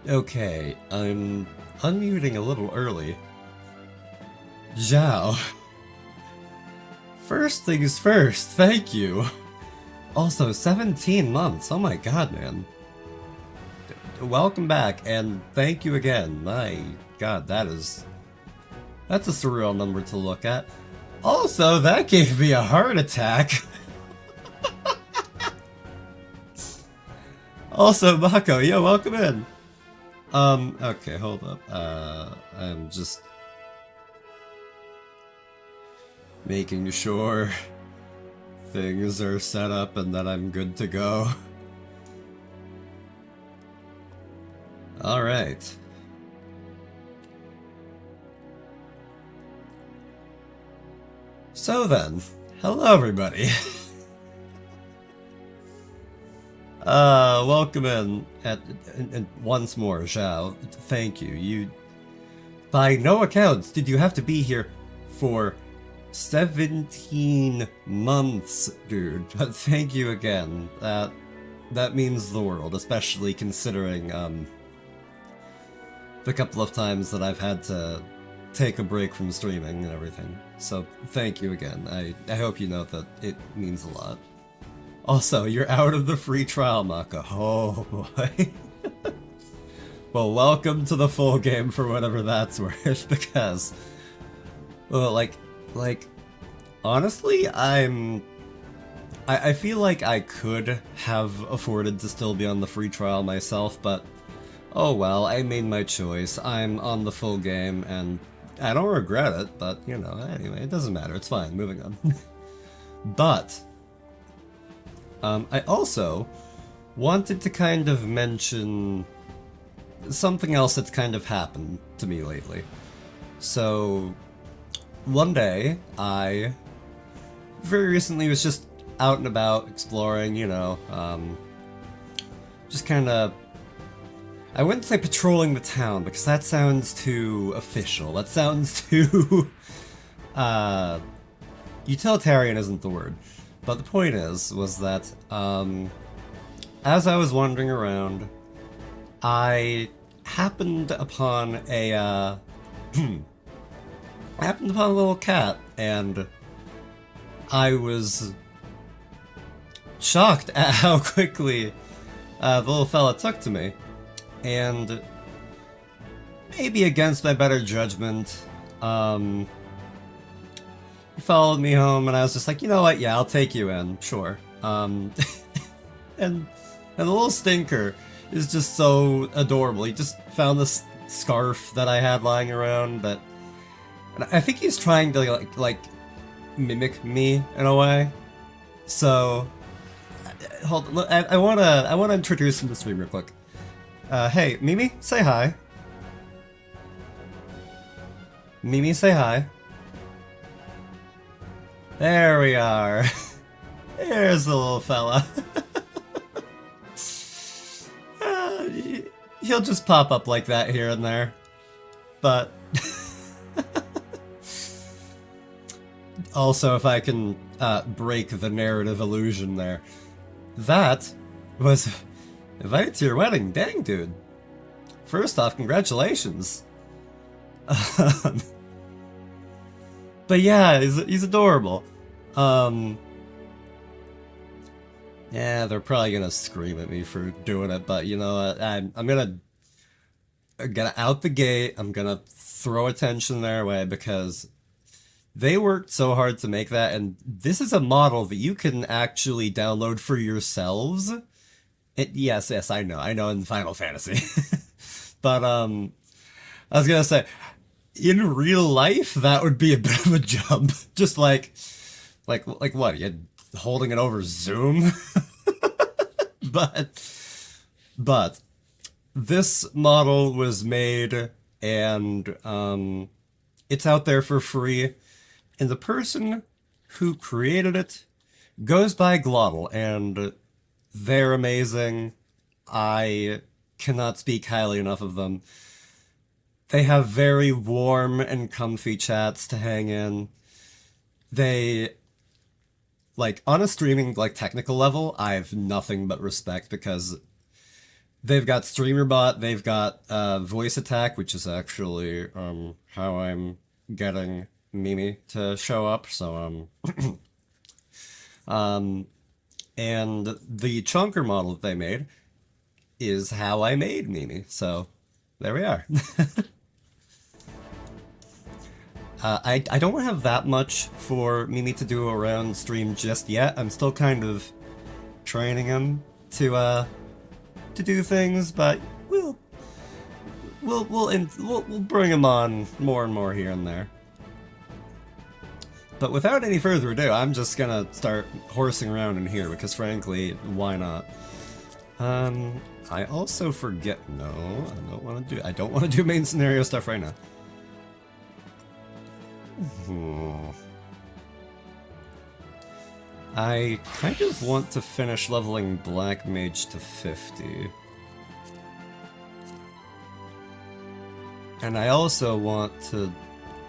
Okay, I'm unmuting a little early. Zhao. First things first, thank you. Also, 17 months, oh my god, man. Welcome back, and thank you again. My god, that's a surreal number to look at. Also, that gave me a heart attack. Also, Mako, yo, welcome in. Okay, hold up. I'm just making sure things are set up and that I'm good to go. Alright. So then, hello everybody. Welcome in, and once more, Zhao, thank you. You, by no accounts, did you have to be here for 17 months, dude. But thank you again. That means the world, especially considering, the couple of times that I've had to take a break from streaming and everything. So, thank you again. I hope you know that it means a lot. Also, you're out of the free trial, Maka. Oh boy. Well, welcome to the full game for whatever that's worth, because... Well, like, honestly, I feel like I could have afforded to still be on the free trial myself, but... Oh well, I made my choice. I'm on the full game, and I don't regret it, but, you know, anyway, it doesn't matter. It's fine. Moving on. But... I also wanted to kind of mention something else that's kind of happened to me lately. So, one day, I very recently was just out and about exploring, you know, just kind of... I wouldn't say patrolling the town, because that sounds too official. That sounds too... utilitarian isn't the word. But the point was that, as I was wandering around, I happened upon a, little cat, and I was shocked at how quickly, the little fella took to me, and maybe against my better judgment, he followed me home, and I was just like, you know what, yeah, I'll take you in, sure. And the little stinker is just so adorable. He just found this scarf that I had lying around that... And I think he's trying to, like mimic me, in a way. So... Hold on, I wanna introduce him to the stream real quick. Hey, Mimi, say hi. Mimi, say hi. There we are. There's the little fella. He'll just pop up like that here and there. But... also, if I can break the narrative illusion there. That was invited to your wedding. Dang, dude. First off, congratulations. But yeah, he's adorable. Yeah, they're probably gonna scream at me for doing it, but you know what? I'm gonna out the gate. I'm gonna throw attention their way because they worked so hard to make that, and this is a model that you can actually download for yourselves. Yes, I know in Final Fantasy, but I was gonna say. In real life, that would be a bit of a jump. Just like what? You holding it over Zoom? but this model was made, and it's out there for free. And the person who created it goes by Glottal, and they're amazing. I cannot speak highly enough of them. They have very warm and comfy chats to hang in. They like, on a streaming, like, technical level, I have nothing but respect because they've got StreamerBot, they've got voice attack, which is actually how I'm getting Mimi to show up. So and the chunker model that they made is how I made Mimi. So there we are. I don't have that much for Mimi to do around stream just yet. I'm still kind of training him to do things, but we'll bring him on more and more here and there. But without any further ado, I'm just gonna start horsing around in here because, frankly, why not? I also forget. No, I don't want to do main scenario stuff right now. I kind of want to finish leveling Black Mage to 50. And I also want to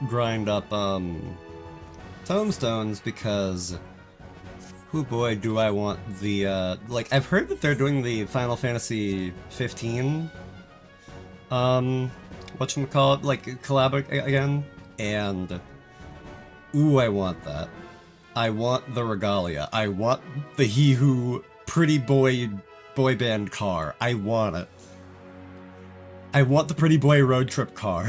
grind up, tomestones because, oh boy, do I want the, like, I've heard that they're doing the Final Fantasy 15, whatchamacallit, like, collab again, and, ooh, I want that. I want the Regalia. I want the He Who Pretty Boy band car. I want it. I want the Pretty Boy road trip car.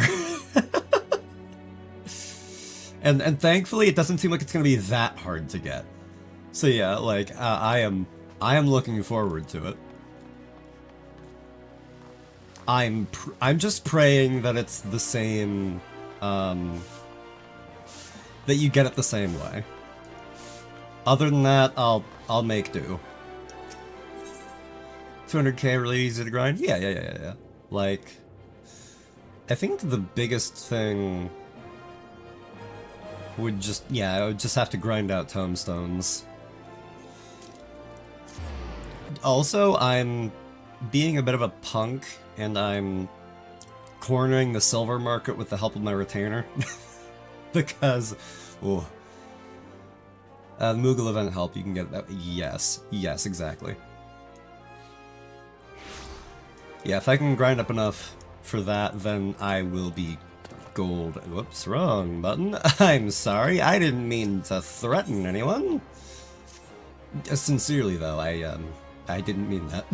And thankfully, it doesn't seem like it's gonna be that hard to get. So yeah, like I am looking forward to it. I'm just praying that it's the same, that you get it the same way. Other than that, I'll make do. 200k really easy to grind? Yeah. Like, I think the biggest thing would just, yeah, I would just have to grind out tomestones. Also, I'm being a bit of a punk, and I'm cornering the silver market with the help of my retainer. Because, oh. The Moogle event help, you can get that. Yes, exactly. Yeah, if I can grind up enough for that, then I will be gold. Whoops, wrong button. I'm sorry, I didn't mean to threaten anyone. Sincerely, though, I didn't mean that.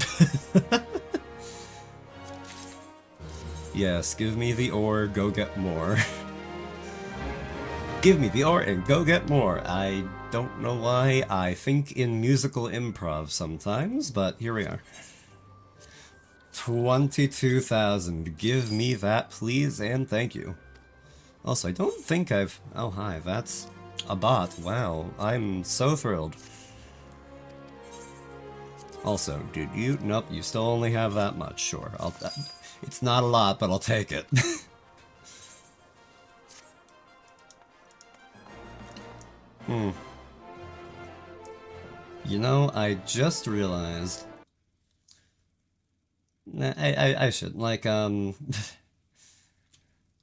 Yes, give me the ore, go get more. Give me the ore and go get more. I don't know why I think in musical improv sometimes, but here we are. 22,000. Give me that, please, and thank you. Also, I don't think I've... Oh, hi, that's a bot. Wow, I'm so thrilled. Also, did you... Nope, you still only have that much. Sure, it's not a lot, but I'll take it. You know, I just realized... I should, like, I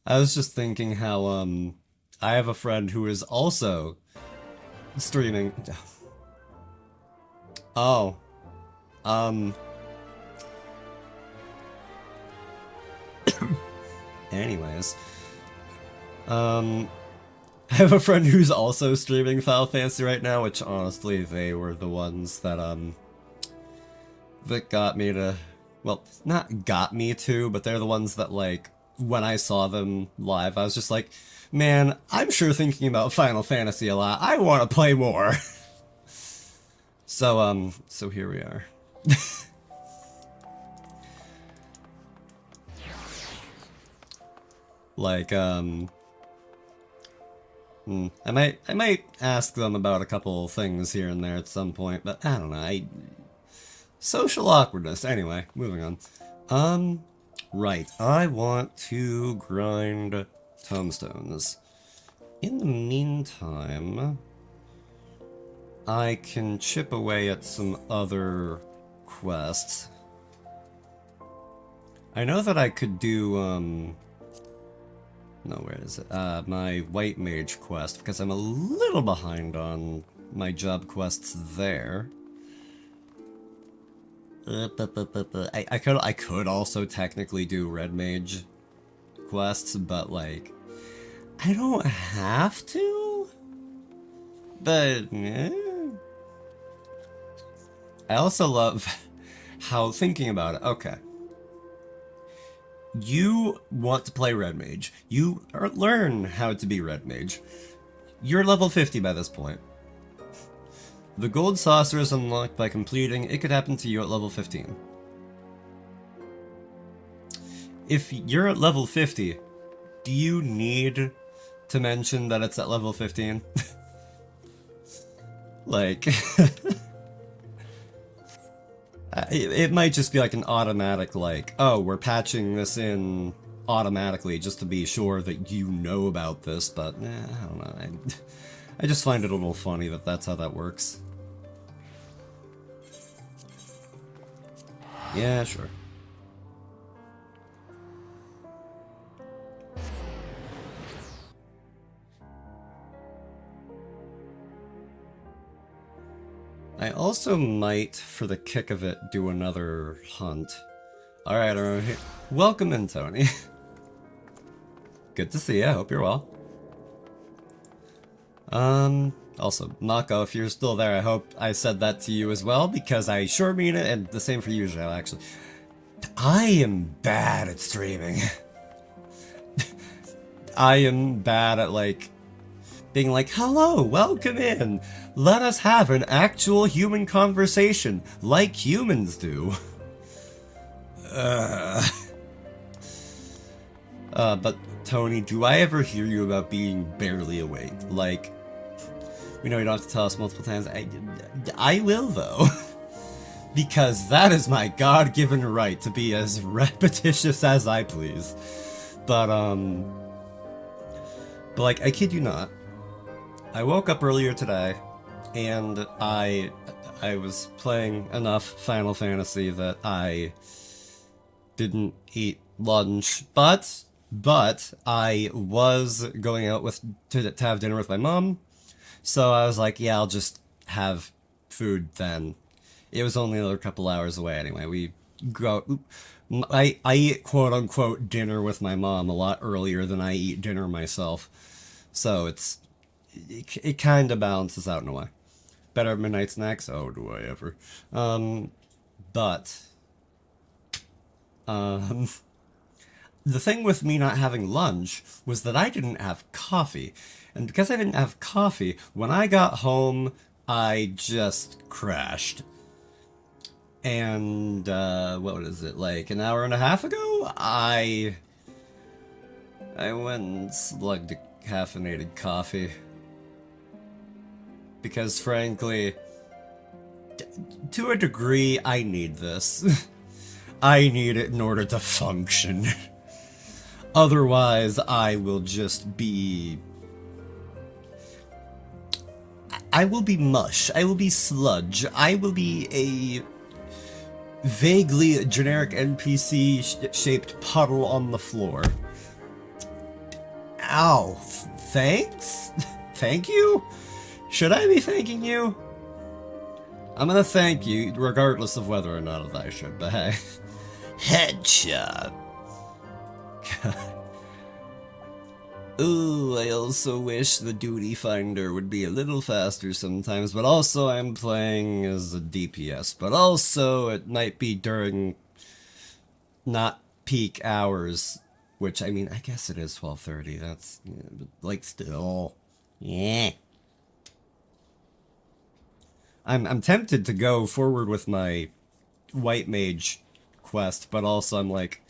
was just thinking how, I have a friend who is also streaming... Oh. Anyways. I have a friend who's also streaming Final Fantasy right now, which honestly, they were the ones that, that got me to... Well, not got me to, but they're the ones that, like, when I saw them live, I was just like, man, I'm sure thinking about Final Fantasy a lot. I want to play more. So here we are. Like, I might ask them about a couple things here and there at some point, but I don't know, social awkwardness. Anyway, moving on. Right, I want to grind tomestones. In the meantime, I can chip away at some other quests. I know that I could do, no, where is it? My White Mage quest, because I'm a little behind on my job quests there. I could also technically do Red Mage quests, but like I don't have to. But I also love how, thinking about it, okay. You want to play Red Mage. You learn how to be Red Mage. You're level 50 by this point. The gold saucer is unlocked by completing. It could happen to you at level 15. If you're at level 50, do you need to mention that it's at level 15? Like, it might just be like an automatic, like, oh, we're patching this in automatically just to be sure that you know about this, but I don't know. I just find it a little funny that that's how that works. Yeah, sure. I also might, for the kick of it, do another hunt. Alright, welcome in, Tony. Good to see you, I hope you're well. Also, Mako, if you're still there, I hope I said that to you as well, because I sure mean it, and the same for you, Zhao, actually. I am bad at streaming. I am bad at, like, being like, hello, welcome in. Let us have an actual human conversation, like humans do. But Tony, do I ever hear you about being barely awake? Like, we know you don't have to tell us multiple times. I will, though. Because that is my God-given right to be as repetitious as I please. But like, I kid you not. I woke up earlier today, and I was playing enough Final Fantasy that I didn't eat lunch, but I was going out to have dinner with my mom, so I was like, yeah, I'll just have food then. It was only another couple hours away anyway. We go. I eat quote-unquote dinner with my mom a lot earlier than I eat dinner myself, so it kind of balances out in a way. Better midnight snacks? Oh, do I ever. But the thing with me not having lunch was that I didn't have coffee. And because I didn't have coffee, when I got home, I just crashed. And, what is it, like an hour and a half ago? I went and slugged a caffeinated coffee. Because frankly, to a degree, I need this. I need it in order to function. Otherwise, I will just be... I will be mush. I will be sludge. I will be a vaguely generic NPC-shaped puddle on the floor. Ow. Thanks? Thank you? Should I be thanking you? I'm gonna thank you, regardless of whether or not I should, but hey. Headshot. Ooh, I also wish the duty finder would be a little faster sometimes, but also I'm playing as a DPS, but also it might be during not peak hours, which, I mean, I guess it is 12:30, that's, yeah, but, like, still, yeah. I'm tempted to go forward with my white mage quest, but also I'm like,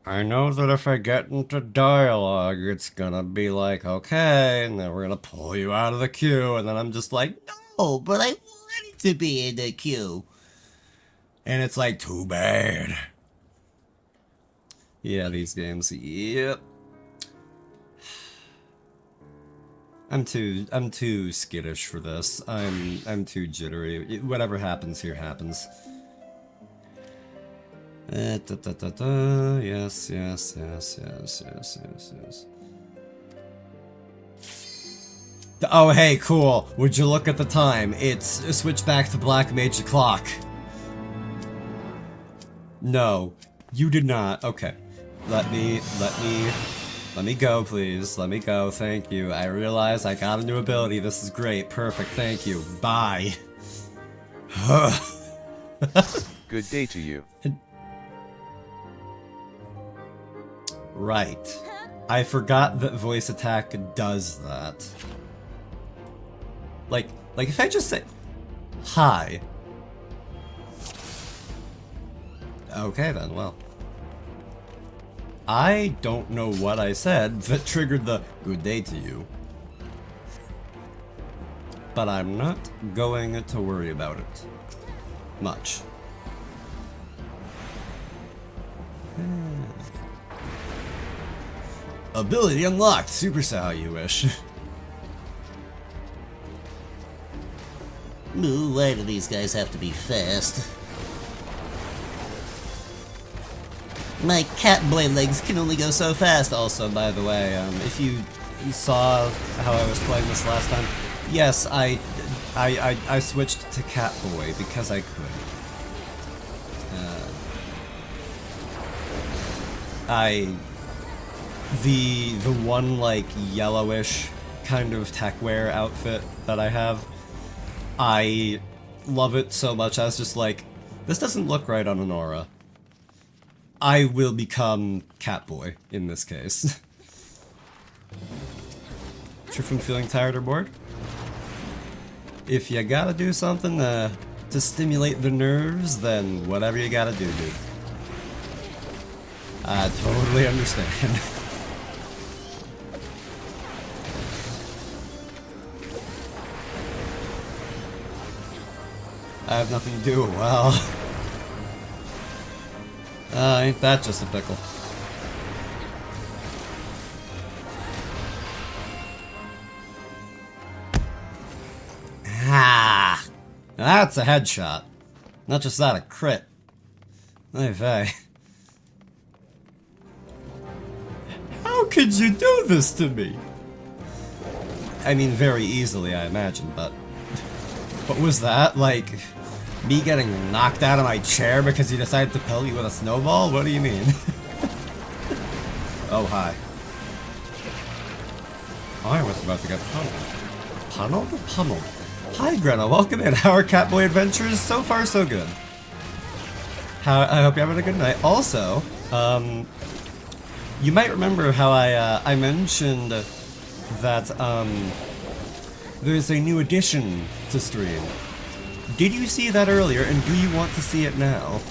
I know that if I get into dialogue, it's gonna be like, okay, and then we're gonna pull you out of the queue, and then I'm just like, no, but I wanted to be in the queue. And it's like, too bad. Yeah, these games, yep. I'm too skittish for this. I'm too jittery. Whatever happens here happens. Yes, yes, yes, yes, yes, yes, yes. Oh, hey, cool. Would you look at the time? It's a switch back to Black Mage Clock. No, you did not. Okay. Let me go, please. Let me go. Thank you. I realize I got a new ability. This is great. Perfect. Thank you. Bye. Good day to you. Right. I forgot that voice attack does that. Like if I just say, hi. Okay then, well. I don't know what I said that triggered the good day to you. But I'm not going to worry about it. Much. Ability unlocked! Supercell how you wish. Ooh, why do these guys have to be fast? My cat boy legs can only go so fast. Also, by the way, if you saw how I was playing this last time, yes, I switched to Catboy because I could. The one like yellowish kind of techwear outfit that I have, I love it so much. I was just like, this doesn't look right on an aura. I will become Catboy in this case. True from feeling tired or bored? If you gotta do something to stimulate the nerves, then whatever you gotta do, dude. I totally understand. I have nothing to do, well. Ain't that just a pickle? Ah! That's a headshot. Not just that, a crit. Hey, vey. How could you do this to me? I mean, very easily, I imagine, but... What was that? Like, me getting knocked out of my chair because you decided to pelt me with a snowball? What do you mean? Oh, hi. I was about to get pummeled. Pummeled or pummeled? Hi, Grenna. Welcome in. How are Catboy adventures? So far, so good. I hope you're having a good night. Also, you might remember how I mentioned that, there's a new addition to stream. Did you see that earlier, and do you want to see it now?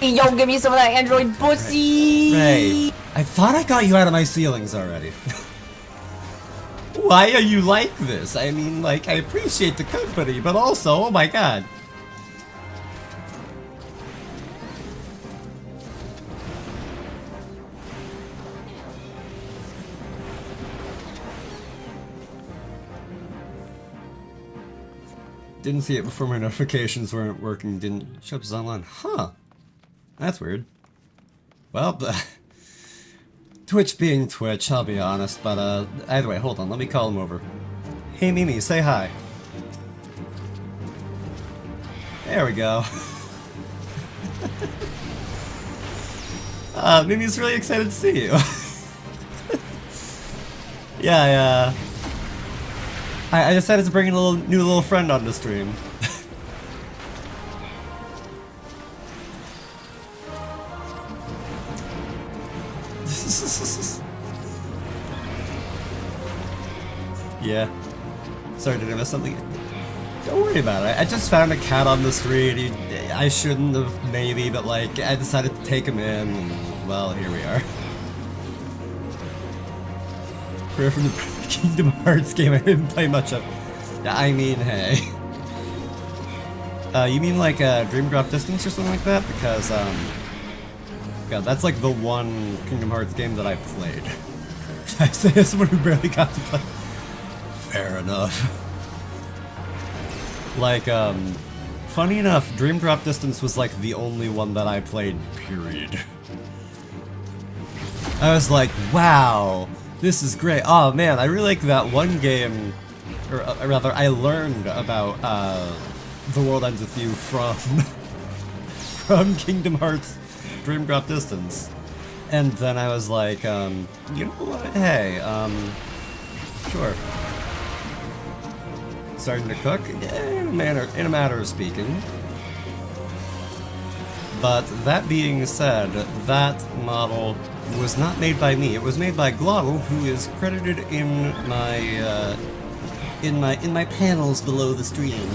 Yo, give me some of that Android pussy! Ray, I thought I got you out of my ceilings already. Why are you like this? I mean, like, I appreciate the company, but also, oh my god. Didn't see it before my notifications weren't working, didn't show up as online. Huh. That's weird. Well, Twitch being Twitch, I'll be honest, but either way, hold on, let me call him over. Hey Mimi, say hi. There we go. Mimi's really excited to see you. Yeah, I decided to bring in a new little friend on the stream. Yeah. Sorry, did I miss something? Don't worry about it. I just found a cat on the street. I shouldn't have, maybe, but like, I decided to take him in, and well, here we are. Prayer from the Kingdom Hearts game I didn't play much of. I mean, hey. You mean like Dream Drop Distance or something like that? Because, God, that's like the one Kingdom Hearts game that I played. I say as someone who barely got to play. Fair enough. Like, funny enough, Dream Drop Distance was like the only one that I played, period. I was like, wow, this is great. Oh man, I really like that one game, or rather, I learned about The World Ends With You from from Kingdom Hearts Dream Drop Distance. And then I was like, you know what, hey, sure. Starting to cook? In a matter of speaking. But that being said, that model was not made by me. It was made by Glottal, who is credited in my panels below the stream.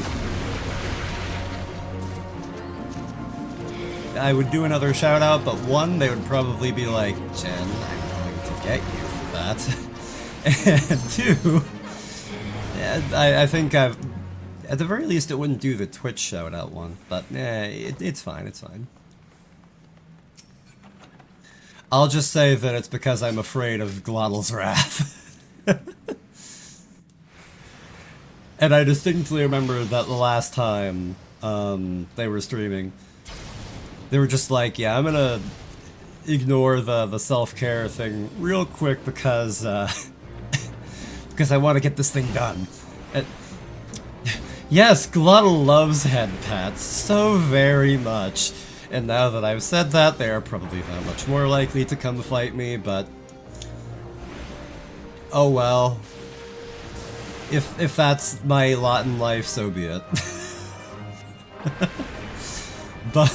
I would do another shout out, but one, they would probably be like, Jen, I'm going to get you for that. And two, I think I've, at the very least, it wouldn't do the Twitch shout out one, but it's fine, it's fine. I'll just say that it's because I'm afraid of Glottal's wrath. And I distinctly remember that the last time they were streaming, they were just like, yeah, I'm gonna ignore the self-care thing real quick because because I want to get this thing done. Yes, Glottal loves head pats so very much. And now that I've said that, they are probably that much more likely to come fight me, but oh well. If that's my lot in life, so be it. But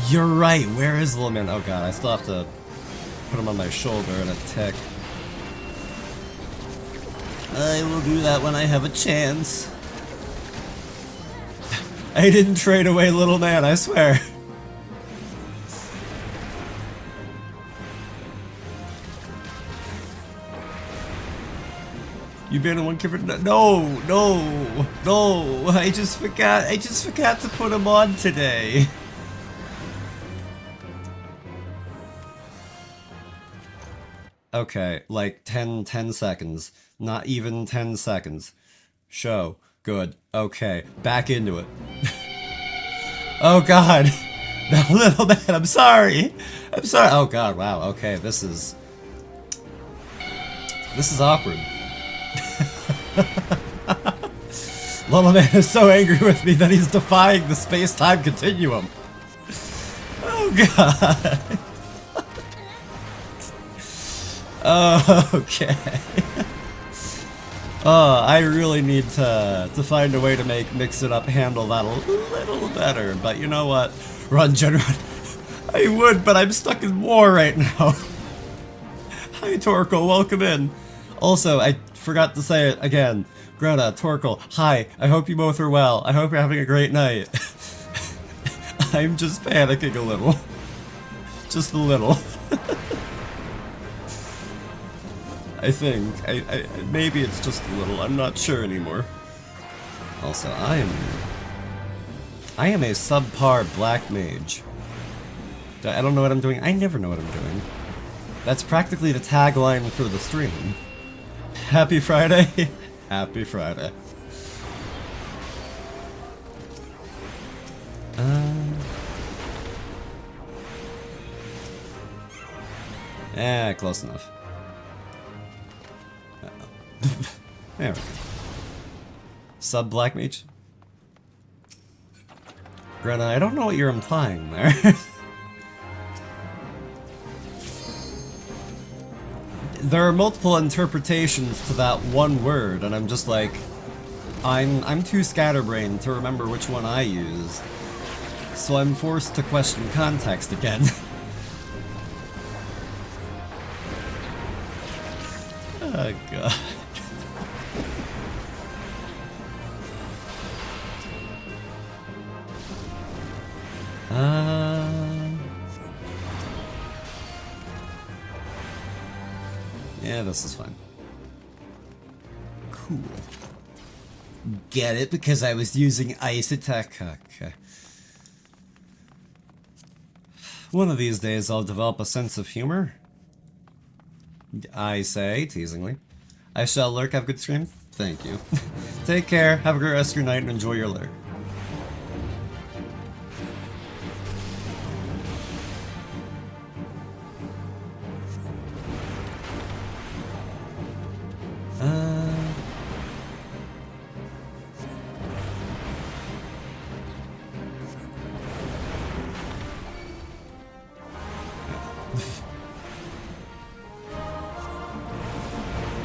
you're right, where is Lilman? Oh god, I still have to put him on my shoulder and a tick. I will do that when I have a chance. I didn't trade away little man, I swear. You been in one kid? No, I just forgot to put him on today. Okay, like 10 seconds. Not even 10 seconds. Show. Good. Okay. Back into it. Oh god. No, little man, I'm sorry. I'm sorry. Oh god, wow. Okay, this is awkward. Little man is so angry with me that he's defying the space-time continuum. Oh god. Oh, okay. I really need to find a way to mix it up, handle that a little better. But you know what? Run, Jen, run. I would, but I'm stuck in war right now. Hi, Torkel, welcome in. Also, I forgot to say it again. Greta, Torkel, hi. I hope you both are well. I hope you're having a great night. I'm just panicking a little. Just a little. I think. Maybe it's just a little. I'm not sure anymore. Also, I am a subpar black mage. I don't know what I'm doing. I never know what I'm doing. That's practically the tagline for the stream. Happy Friday. Happy Friday. Close enough. There we go. Sub Black Mage? Greta, I don't know what you're implying there. There are multiple interpretations to that one word, and I'm just like, I'm too scatterbrained to remember which one I used. So I'm forced to question context again. Oh god. Yeah, this is fine. Cool. Get it? Because I was using ice attack. Okay. One of these days I'll develop a sense of humor. I say, teasingly. I shall lurk. Have a good stream. Thank you. Take care. Have a great rest of your night and enjoy your lurk.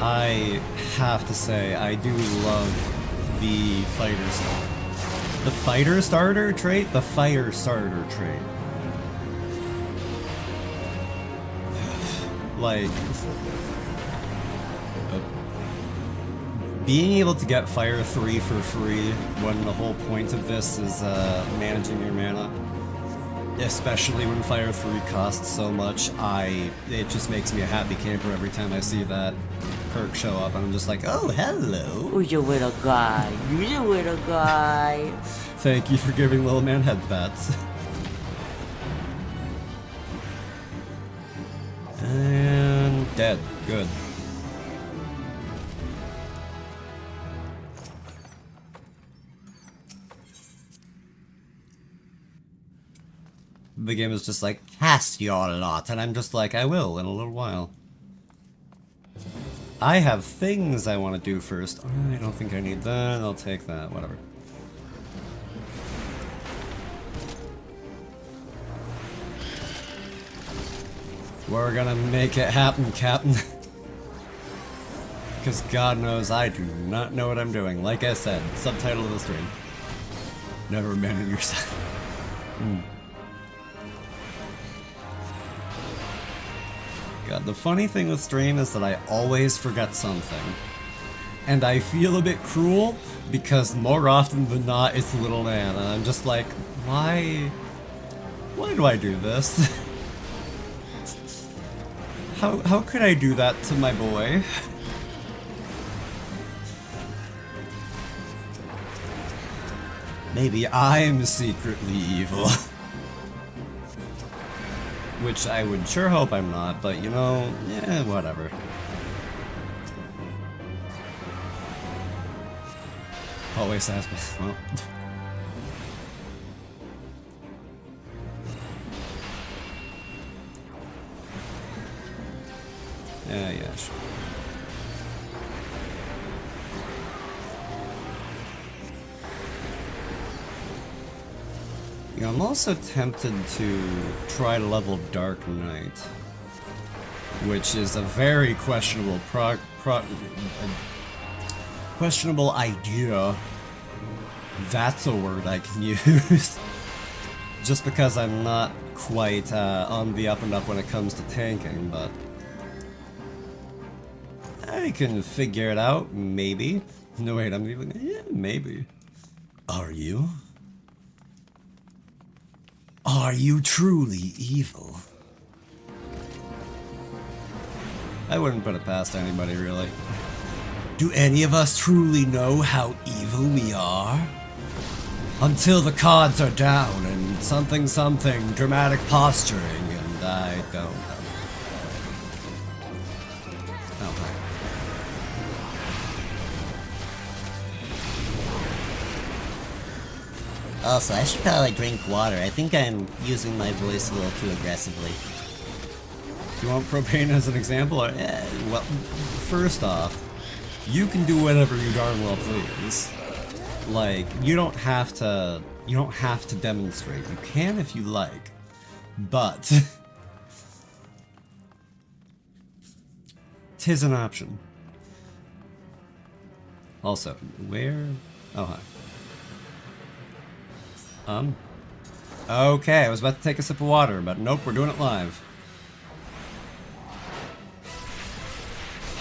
I have to say, I do love the fighter starter. The fighter starter trait? The fire starter trait. Like, being able to get Fire 3 for free when the whole point of this is managing your mana, especially when Fire 3 costs so much, it just makes me a happy camper every time I see that perk show up, and I'm just like, oh, hello! Who's your little guy? Who's your little guy? Thank you for giving little man headbats. And dead. Good. The game is just like, cast your lot, and I'm just like, I will in a little while. I have things I want to do first. I don't think I need that, I'll take that, whatever. We're gonna make it happen, Captain. Because God knows I do not know what I'm doing. Like I said, subtitle of the stream. Never abandon yourself. God, the funny thing with stream is that I always forget something. And I feel a bit cruel, because more often than not, it's Little Man, and I'm just like, why do I do this? How could I do that to my boy? Maybe I'm secretly evil. Which I would sure hope I'm not, but you know, yeah, whatever. Always has been. Well. Yeah, sure. You know, I'm also tempted to try to level Dark Knight, which is a very questionable questionable idea. That's a word I can use. Just because I'm not quite on the up and up when it comes to tanking, but I can figure it out, maybe. No, wait, I'm even... yeah, maybe. Are you? Are you truly evil? I wouldn't put it past anybody, really. Do any of us truly know how evil we are? Until the cards are down and something dramatic posturing, and I don't know. Also, I should probably drink water. I think I'm using my voice a little too aggressively. Do you want propane as an example? Or, well, first off, you can do whatever you darn well please. Like, you don't have to demonstrate. You can if you like. But 'tis an option. Also, where? Oh, hi. Okay, I was about to take a sip of water, but nope, we're doing it live.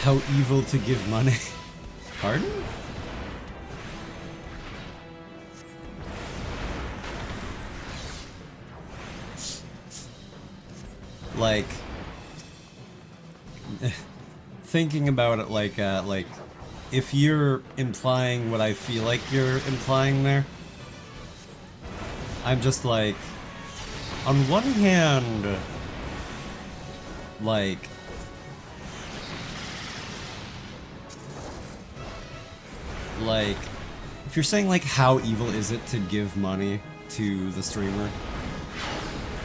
How evil to give money. Pardon? Like, thinking about it like, if you're implying what I feel like you're implying there, I'm just like, on one hand, like, if you're saying like, how evil is it to give money to the streamer,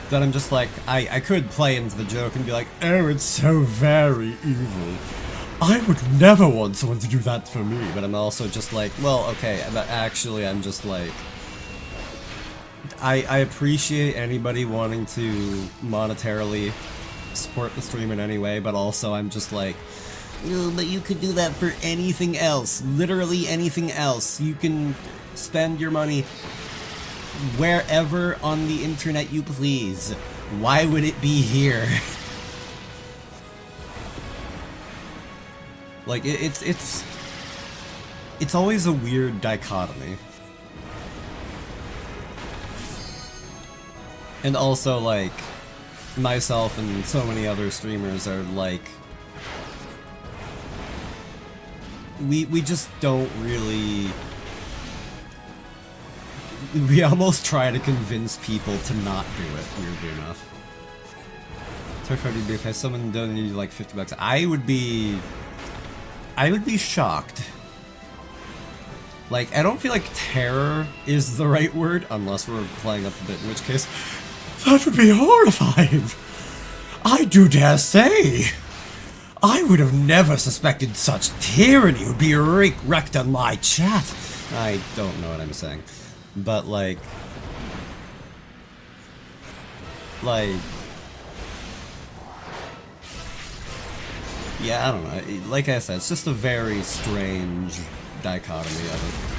then I'm just like, I could play into the joke and be like, oh, it's so very evil. I would never want someone to do that for me, but I'm also just like, well, okay, but actually I'm just like, I appreciate anybody wanting to monetarily support the stream in any way, but also I'm just like, No, but you could do that for anything else. Literally anything else. you can spend your money wherever on the internet you please. Why would it be here? Like, it's always a weird dichotomy. And also, like, myself and so many other streamers are like, we just don't really... We almost try to convince people to not do it, weirdly enough. If someone donated you like $50, I would be shocked. Like, I don't feel like terror is the right word, unless we're playing up a bit, in which case, that would be horrifying! I do dare say! I would have never suspected such tyranny would be wreaked on my chat! I don't know what I'm saying. But, like... Yeah, I don't know. Like I said, it's just a very strange dichotomy of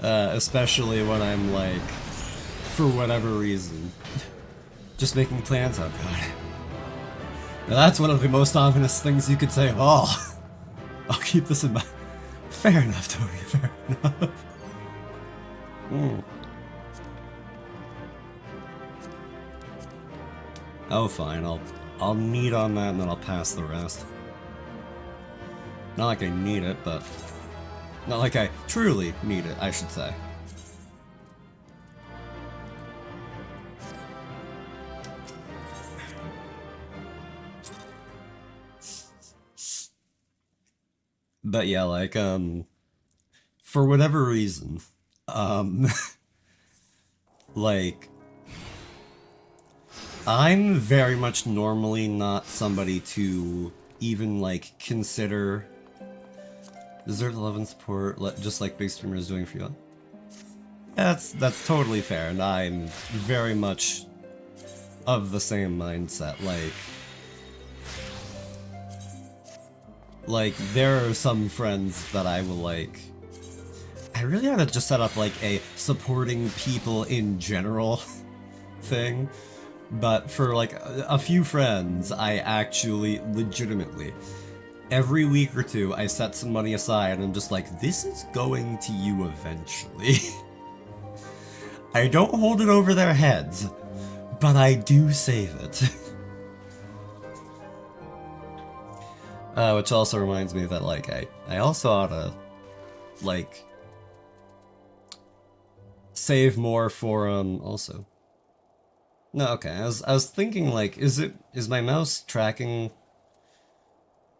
it. Especially when I'm like, for whatever reason, just making plans. Oh god. Now that's one of the most ominous things you could say of all. I'll keep this in mind. Fair enough, Tony, fair enough. Oh fine, I'll need on that and then I'll pass the rest. Not like I need it, but... Not like I truly need it, I should say. But yeah, like, for whatever reason, like, I'm very much normally not somebody to even, like, consider deserve love and support, just like big streamers doing for you. That's totally fair, and I'm very much of the same mindset, like, there are some friends that I will, like, I really ought to just set up, like, a supporting people in general thing. But for, like, a few friends, I actually, legitimately, every week or two, I set some money aside and I'm just like, this is going to you eventually. I don't hold it over their heads, but I do save it. Which also reminds me that, like, I also ought to, like, save more for, also. No, okay, I was thinking, like, is my mouse tracking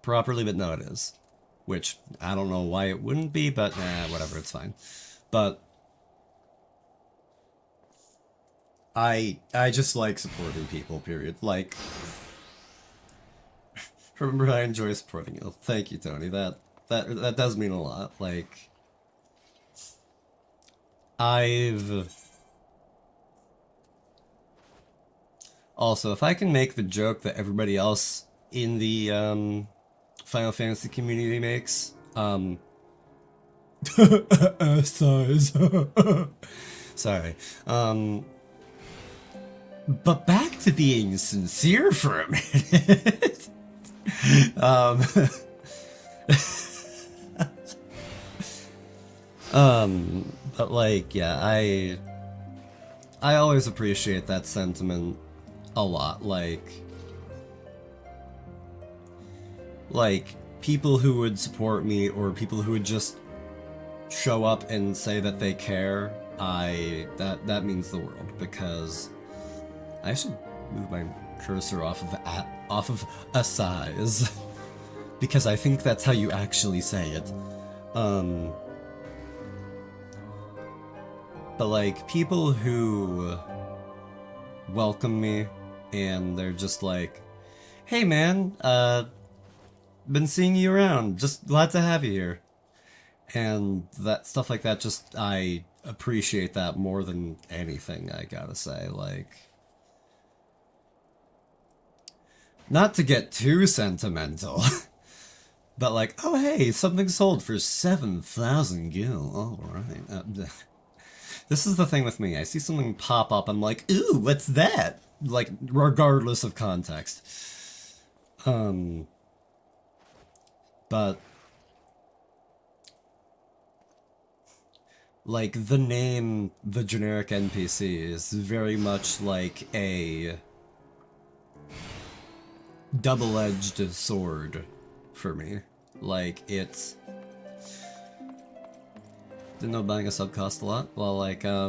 properly? But no, it is. Which, I don't know why it wouldn't be, but, whatever, it's fine. But, I just like supporting people, period. Like, remember, I enjoy supporting you. Thank you, Tony. That does mean a lot. Like, also, if I can make the joke that everybody else in the Final Fantasy community makes, size. Sorry. But back to being sincere for a minute. But like, yeah, I always appreciate that sentiment a lot, like people who would support me or people who would just show up and say that they care, that means the world, because I should move my cursor off of a size because I think that's how you actually say it. But like, people who welcome me and they're just like, hey man, been seeing you around, just glad to have you here. And that stuff like that, just, I appreciate that more than anything, I gotta say. Like, not to get too sentimental, but like, oh hey, something sold for 7,000 gil, alright. This is the thing with me, I see something pop up, I'm like, ooh, what's that? Like, regardless of context. But like, the name, the generic NPC, is very much like a double-edged sword for me. Like, it's... Didn't know buying a sub cost a lot? Well, like, I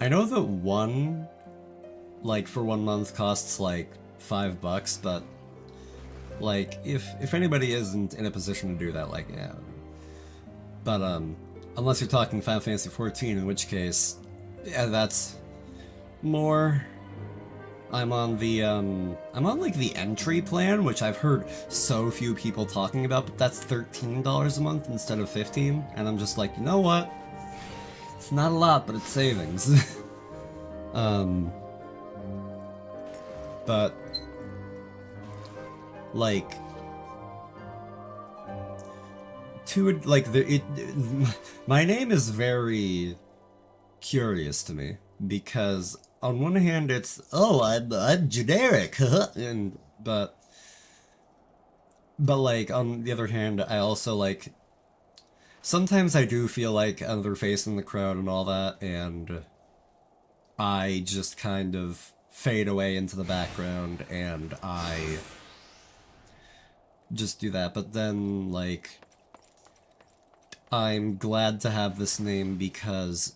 know that one, like, for 1 month costs, like, $5, but, like, if anybody isn't in a position to do that, like, yeah. But, unless you're talking Final Fantasy XIV, in which case, yeah, that's more... I'm on the, like, the entry plan, which I've heard so few people talking about, but that's $13 a month instead of $15, and I'm just like, you know what? It's not a lot, but it's savings. But, like, my name is very curious to me, because on one hand it's, oh, I'm generic, and, but like, on the other hand, I also, like, sometimes I do feel like another face in the crowd and all that, and I just kind of fade away into the background, and I just do that, but then, like, I'm glad to have this name because,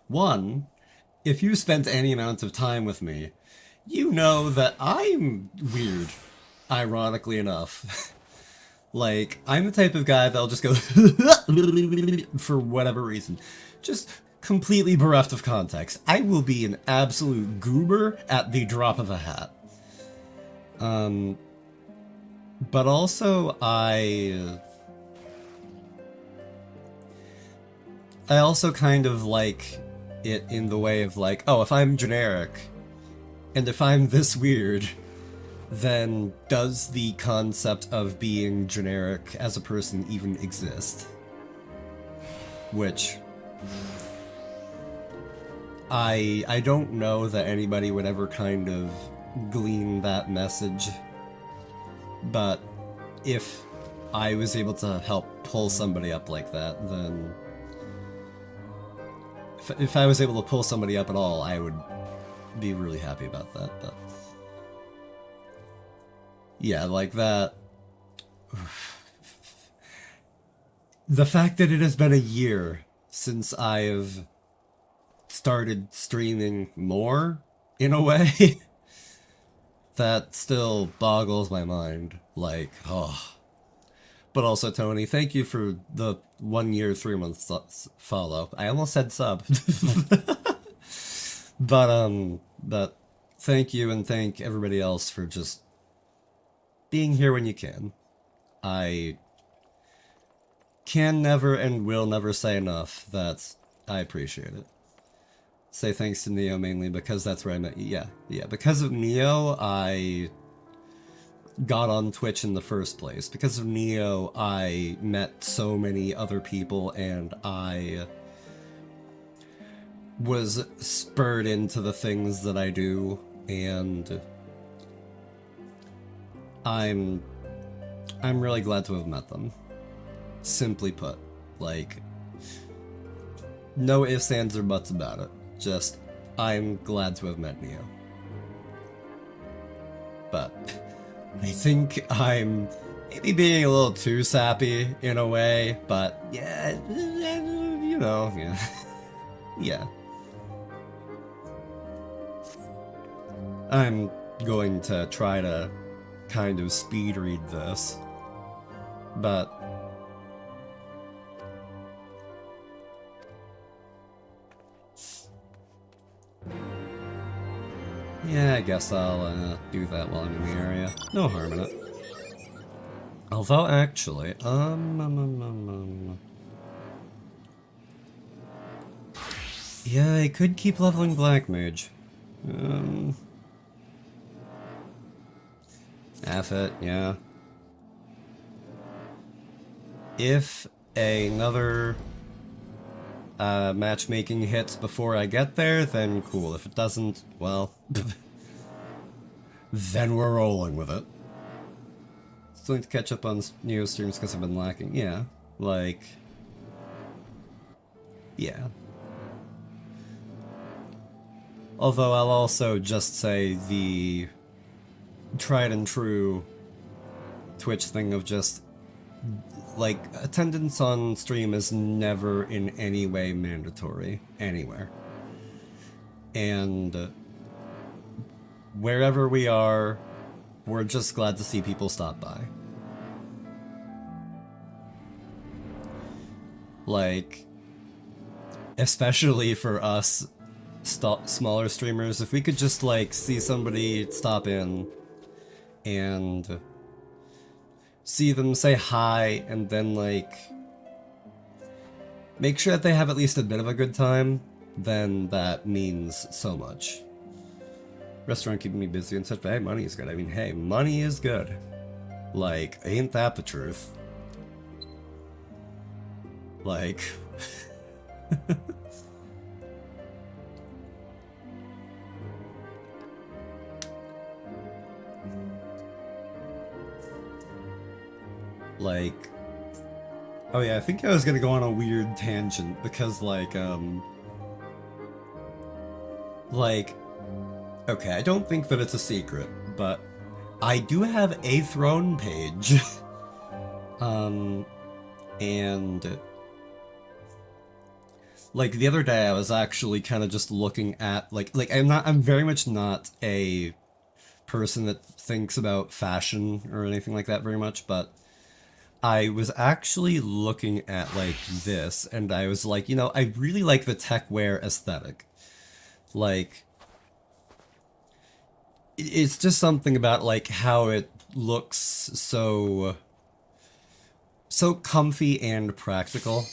one, if you spent any amount of time with me, you know that I'm weird, ironically enough. Like, I'm the type of guy that'll just go for whatever reason. Just completely bereft of context. I will be an absolute goober at the drop of a hat. But also, I also kind of like it in the way of like, oh, if I'm generic, and if I'm this weird, then does the concept of being generic as a person even exist? Which, I don't know that anybody would ever kind of glean that message, but if I was able to help pull somebody up like that, then... If I was able to pull somebody up at all, I would be really happy about that, but... Yeah, like that... The fact that it has been a year since I've started streaming more, in a way, that still boggles my mind. Like, oh... But also, Tony, thank you for the 1 year, 3 months follow. I almost said sub. But thank you, and thank everybody else for just being here when you can. I can never and will never say enough that I appreciate it. Say thanks to Neo mainly because that's where I met you. Yeah, because of Neo, I got on Twitch in the first place. Because of Neo, I met so many other people, and I was spurred into the things that I do, and I'm really glad to have met them. Simply put. Like, no ifs, ands, or buts about it. Just, I'm glad to have met Neo. But I think I'm maybe being a little too sappy in a way, but yeah, you know, yeah. Yeah. I'm going to try to kind of speed read this, but yeah, I guess I'll do that while I'm in the area. No harm in it. Although, actually, Yeah, I could keep leveling Black Mage. F it, yeah. If another matchmaking hits before I get there, then cool. If it doesn't, well, then we're rolling with it. Still need to catch up on Neo streams because I've been lacking. Yeah, like, yeah. Although I'll also just say the tried and true Twitch thing of just, like, attendance on stream is never in any way mandatory anywhere. And wherever we are, we're just glad to see people stop by. Like, especially for us smaller streamers, if we could just, like, see somebody stop in and see them say hi and then, like, make sure that they have at least a bit of a good time, then that means so much. Restaurant keeping me busy and such, but hey, money is good. I mean, hey, money is good. Like, ain't that the truth? Like... like... Oh yeah, I think I was gonna go on a weird tangent, because, like, okay, I don't think that it's a secret, but I do have a throne page. And... like, the other day I was actually kind of just looking at, like, I'm very much not a person that thinks about fashion or anything like that very much, but I was actually looking at, like, this, and I was like, you know, I really like the tech wear aesthetic. Like, it's just something about, like, how it looks so comfy and practical.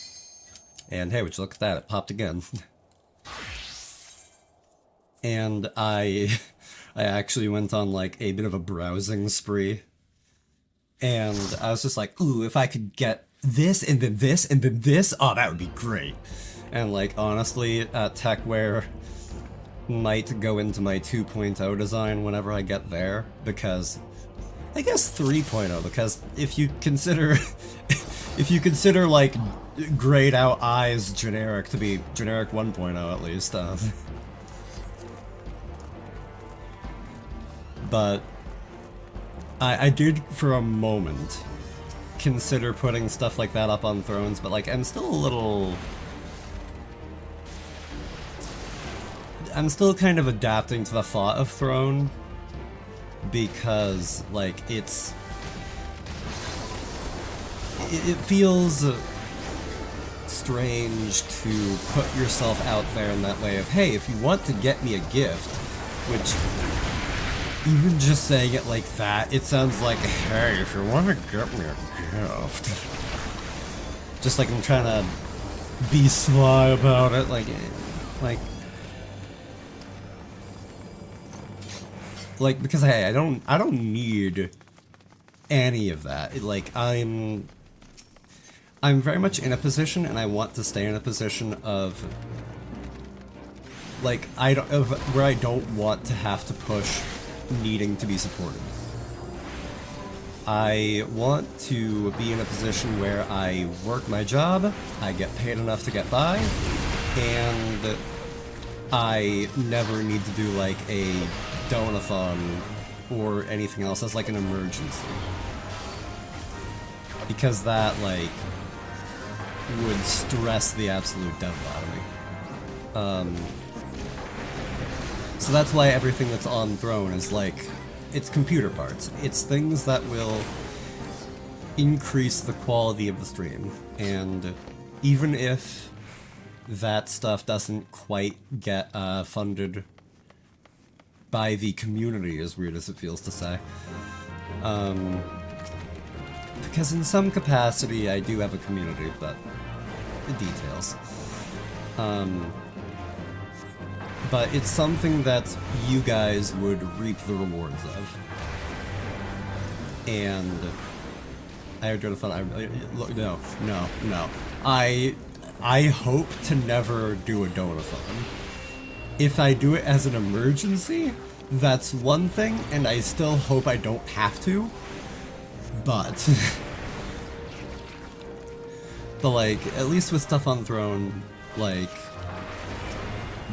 And hey, would you look at that, it popped again. And I actually went on, like, a bit of a browsing spree. And I was just like, ooh, if I could get this, and then this, and then this, oh, that would be great. And, like, honestly, techwear might go into my 2.0 design whenever I get there, because... I guess 3.0, because if you consider... if you consider, like, grayed out eyes generic to be generic 1.0 at least, but I did for a moment consider putting stuff like that up on Thrones, but, like, I'm still a little... I'm still kind of adapting to the thought of Throne, because, like, it feels strange to put yourself out there in that way of, hey, if you want to get me a gift, which, even just saying it like that, it sounds like, hey, if you want to get me a gift. Just like I'm trying to be sly about it, like, because hey, I don't need any of that. Like, I'm very much in a position, and I want to stay in a position of, like, where I don't want to have to push needing to be supported. I want to be in a position where I work my job, I get paid enough to get by, and I never need to do, like, a donathon or anything else as, like, an emergency. Because that, like, would stress the absolute devil out of me. So that's why everything that's on Throne is, like, it's computer parts. It's things that will increase the quality of the stream. And even if that stuff doesn't quite get funded by the community, as weird as it feels to say, because in some capacity I do have a community, but the details. but it's something that you guys would reap the rewards of. And I don't know. No. I hope to never do a donathon. If I do it as an emergency, that's one thing, and I still hope I don't have to. But like, at least with stuff on Throne, like,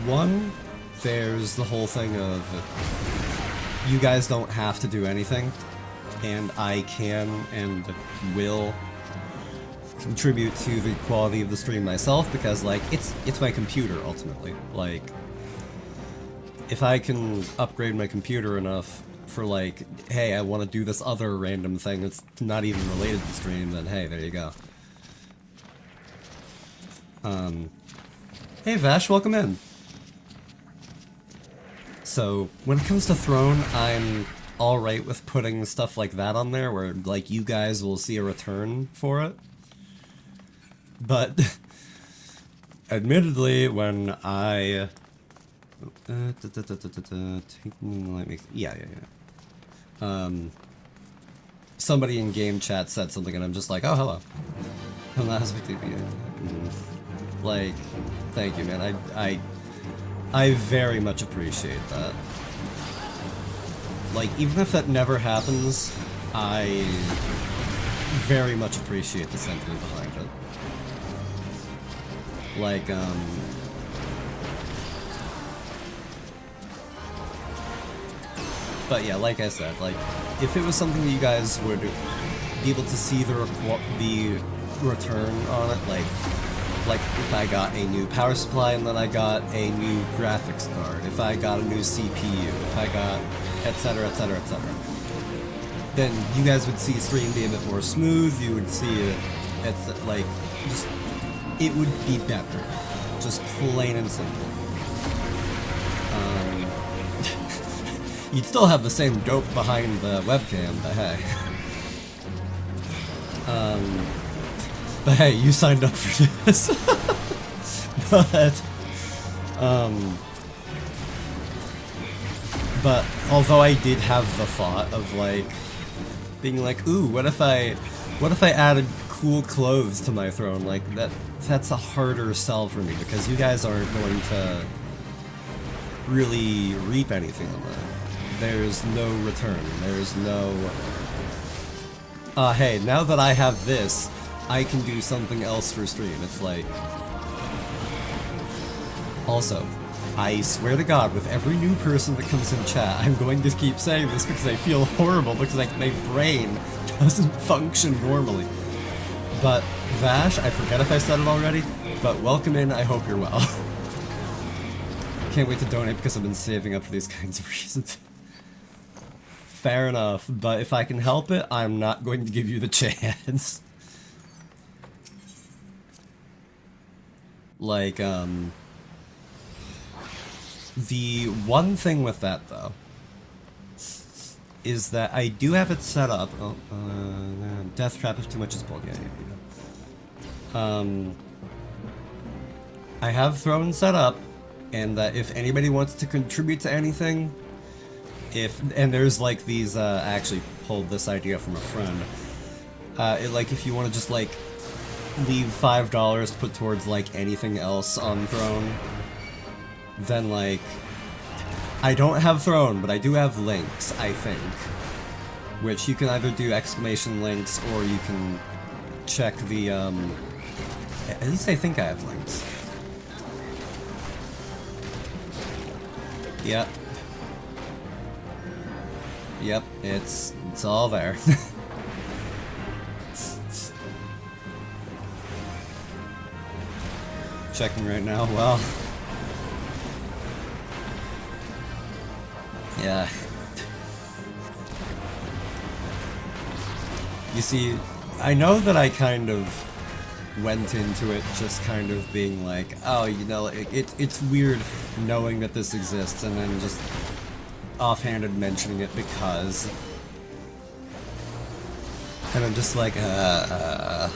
one, there's the whole thing of you guys don't have to do anything, and I can and will contribute to the quality of the stream myself, because like it's my computer ultimately. Like, if I can upgrade my computer enough for like, hey, I want to do this other random thing that's not even related to stream, then hey, there you go. Hey Vash, welcome in. So, when it comes to Throne, I'm alright with putting stuff like that on there, where like you guys will see a return for it. But, admittedly, when I... somebody in game chat said something and I'm just like, oh, hello. And that was like, thank you, man. I very much appreciate that. Like, even if that never happens, I very much appreciate the sentiment behind it. Like, but yeah, like I said, like, if it was something that you guys would be able to see the return on it, like if I got a new power supply and then I got a new graphics card, if I got a new CPU, if I got etc, etc, etc, then you guys would see stream be a bit more smooth, you would see it, it's like, just, it would be better. Just plain and simple. You'd still have the same dope behind the webcam, but hey. But hey, you signed up for this. But although I did have the thought of like being like, ooh, what if I added cool clothes to my throne? Like that's a harder sell for me because you guys aren't going to really reap anything on that. There's no return. There's no hey, now that I have this, I can do something else for stream. It's like... Also, I swear to God, with every new person that comes in chat, I'm going to keep saying this because I feel horrible, because like my brain doesn't function normally. But Vash, I forget if I said it already, but welcome in, I hope you're well. Can't wait to donate because I've been saving up for these kinds of reasons. Fair enough, but if I can help it, I'm not going to give you the chance. Like, the one thing with that, though, is that I do have it set up. Oh, death trap if too much is pulled. Yeah. I have Throne set up, and that if anybody wants to contribute to anything, and there's like these, I actually pulled this idea from a friend. Like if you want to just like leave $5 to put towards like anything else on Throne, then like, I don't have Throne, but I do have links, I think. Which you can either do exclamation links, or you can check the, at least I think I have links. Yep. Yep, it's all there. Checking right now, well... Yeah. You see, I know that I kind of went into it just kind of being like, oh, you know, it's weird knowing that this exists, and then just offhanded mentioning it because... And I'm just like,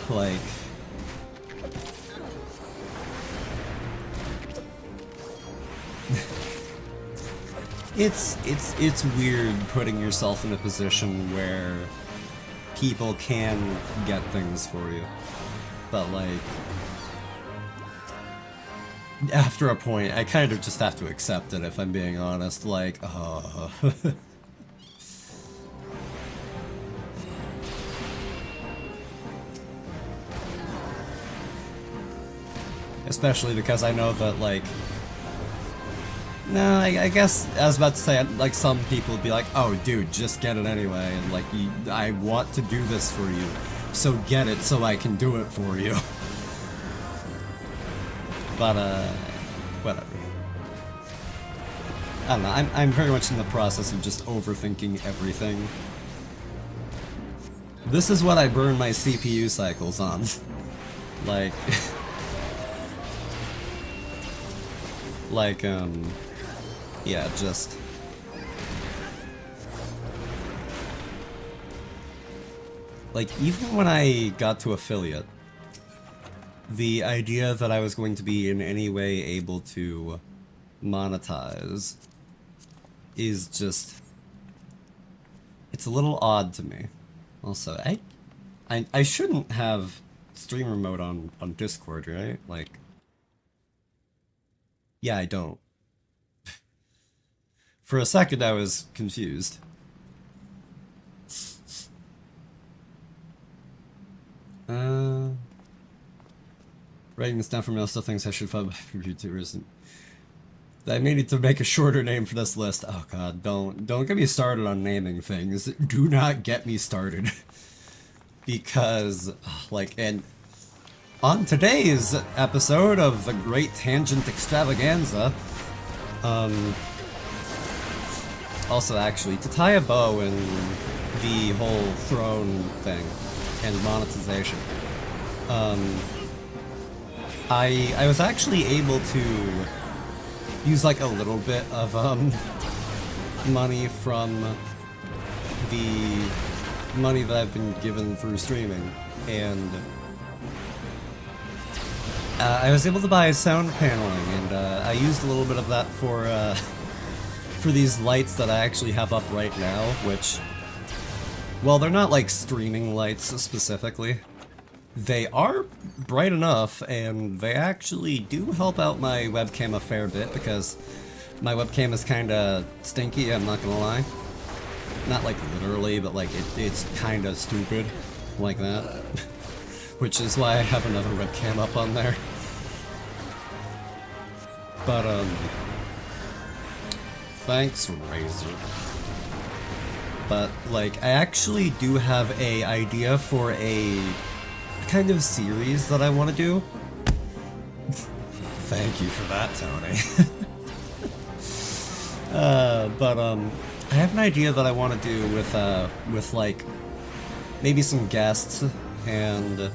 like... It's weird putting yourself in a position where people can get things for you. But like after a point, I kind of just have to accept it if I'm being honest, like, especially because I know that, like, no, I guess I was about to say, like, some people would be like, oh, dude, just get it anyway, and, like, I want to do this for you, so get it so I can do it for you. But, whatever. I don't know, I'm very much in the process of just overthinking everything. This is what I burn my CPU cycles on. Like... like, yeah, just... like, even when I got to affiliate, the idea that I was going to be in any way able to monetize is just... it's a little odd to me. Also, I shouldn't have streamer mode on Discord, right? Like... yeah, I don't. For a second, I was confused. Writing this down for me, still things I should follow for YouTubers. I may need to make a shorter name for this list. Oh god, don't get me started on naming things. Do not get me started. Because, like, and on today's episode of the Great Tangent Extravaganza, also actually, to tie a bow in the whole throne thing and monetization, I was actually able to use like a little bit of money from the money that I've been given through streaming, and I was able to buy sound paneling, and I used a little bit of that for these lights that I actually have up right now, which, well, they're not like streaming lights specifically. They are bright enough, and they actually do help out my webcam a fair bit, because my webcam is kinda stinky, I'm not gonna lie. Not like literally, but like it's kinda stupid, like that. Which is why I have another webcam up on there. But, thanks, Razor. But, like, I actually do have a idea for a kind of series that I want to do. Thank you for that, Tony. I have an idea that I want to do with like, maybe some guests, and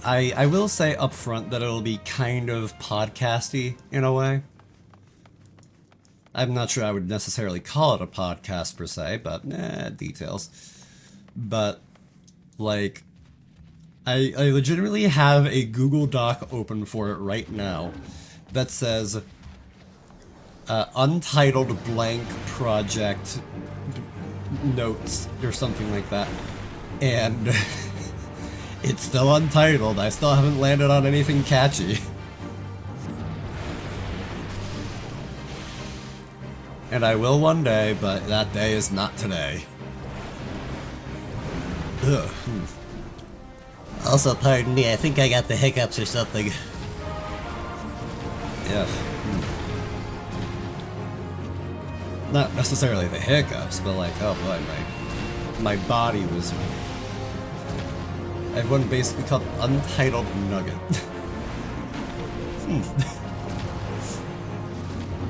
I will say up front that it'll be kind of podcasty in a way. I'm not sure I would necessarily call it a podcast per se, but details. But, like, I legitimately have a Google Doc open for it right now that says untitled blank project notes or something like that. And it's still untitled. I still haven't landed on anything catchy. And I will one day, but that day is not today. Ugh. Also, pardon me, I think I got the hiccups or something. Yeah. Not necessarily the hiccups, but like, oh boy, my body was... I have one basically called Untitled Nugget.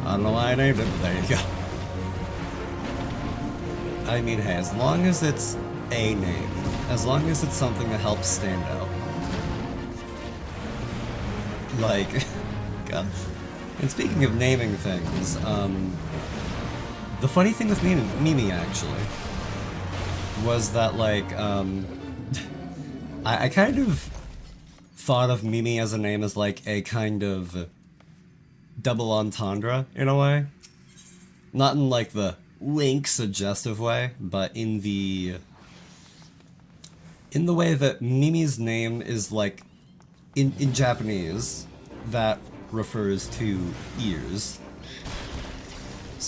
I don't know why I named it, but there you go. I mean, hey, as long as it's a name, as long as it's something that helps stand out. Like, God. And speaking of naming things, the funny thing with Mimi, actually, was that, like, I kind of thought of Mimi as a name as, like, a kind of double entendre in a way. Not in like the Link suggestive way, but in the way that Mimi's name is like in Japanese that refers to ears.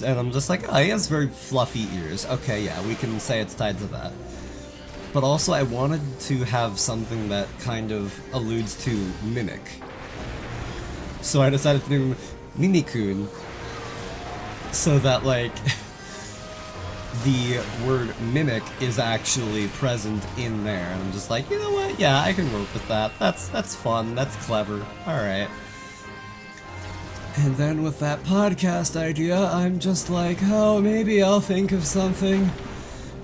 And I'm just like, oh, he has very fluffy ears. Okay, yeah, we can say it's tied to that. But also I wanted to have something that kind of alludes to mimic. So I decided to name him Mimikun, so that like the word mimic is actually present in there. And I'm just like, you know what? Yeah, I can work with that. That's fun. That's clever. All right. And then with that podcast idea, I'm just like, oh, maybe I'll think of something.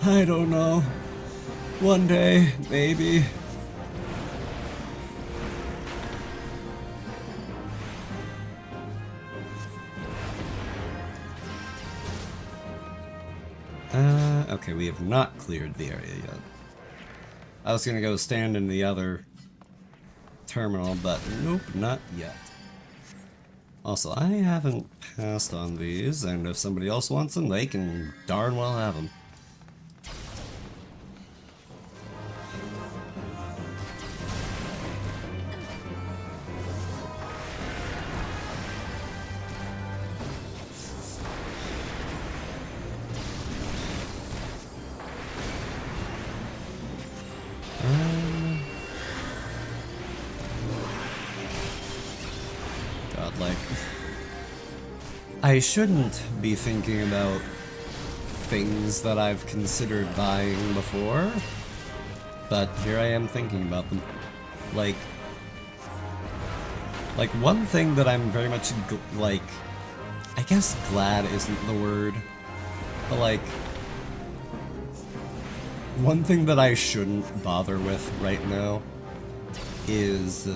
I don't know. One day, maybe. Okay, we have not cleared the area yet. I was gonna go stand in the other terminal, but nope, not yet. Also, I haven't passed on these, and if somebody else wants them, they can darn well have them. God, like, I shouldn't be thinking about things that I've considered buying before, but here I am thinking about them. Like one thing that I'm very much, like, I guess glad isn't the word, but like, one thing that I shouldn't bother with right now is,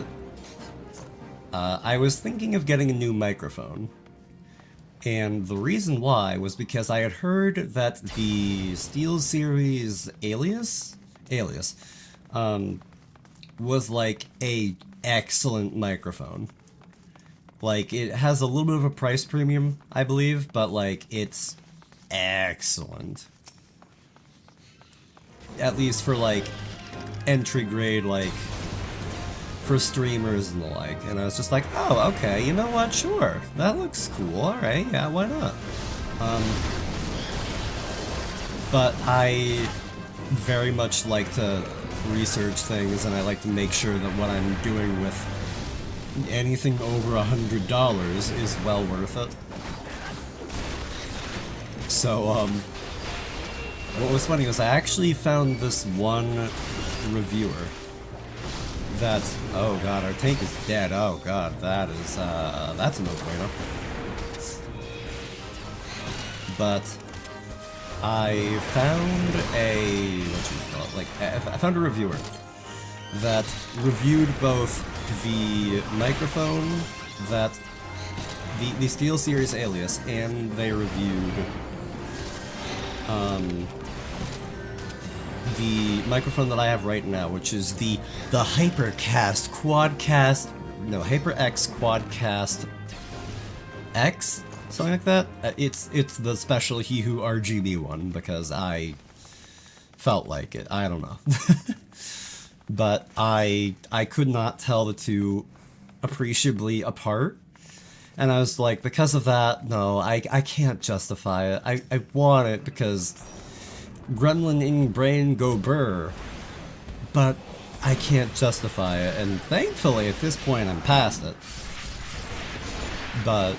I was thinking of getting a new microphone. And the reason why was because I had heard that the SteelSeries Alias was like a excellent microphone. Like, it has a little bit of a price premium, I believe, but like, it's excellent. At least for like entry grade, like for streamers and the like. And I was just like, oh, okay, you know what, sure, that looks cool, alright, yeah, why not? But I very much like to research things, and I like to make sure that what I'm doing with anything over $100 is well worth it. So, what was funny was I actually found this one reviewer that, oh god, our tank is dead, oh god, that is, that's a no-brainer. But I found a, I found a reviewer that reviewed both the microphone that, the SteelSeries Alias, and they reviewed, the microphone that I have right now, which is the HyperX Quadcast X, something like that. It's the special Hihu RGB one, because I felt like it. I don't know. But I could not tell the two appreciably apart. And I was like, because of that, no, I can't justify it. I want it because gremlin in brain go burr, but I can't justify it, and thankfully at this point I'm past it. But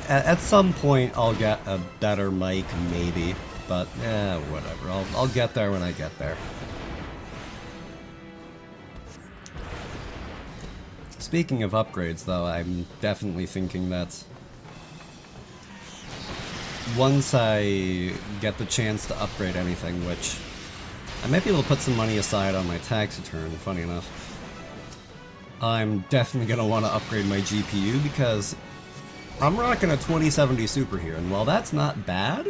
at some point I'll get a better mic, maybe, but whatever, I'll get there when I get there. Speaking of upgrades though, I'm definitely thinking that once I get the chance to upgrade anything, which I might be able to put some money aside on my tax return, funny enough, I'm definitely going to want to upgrade my GPU because I'm rocking a 2070 Super here, and while that's not bad,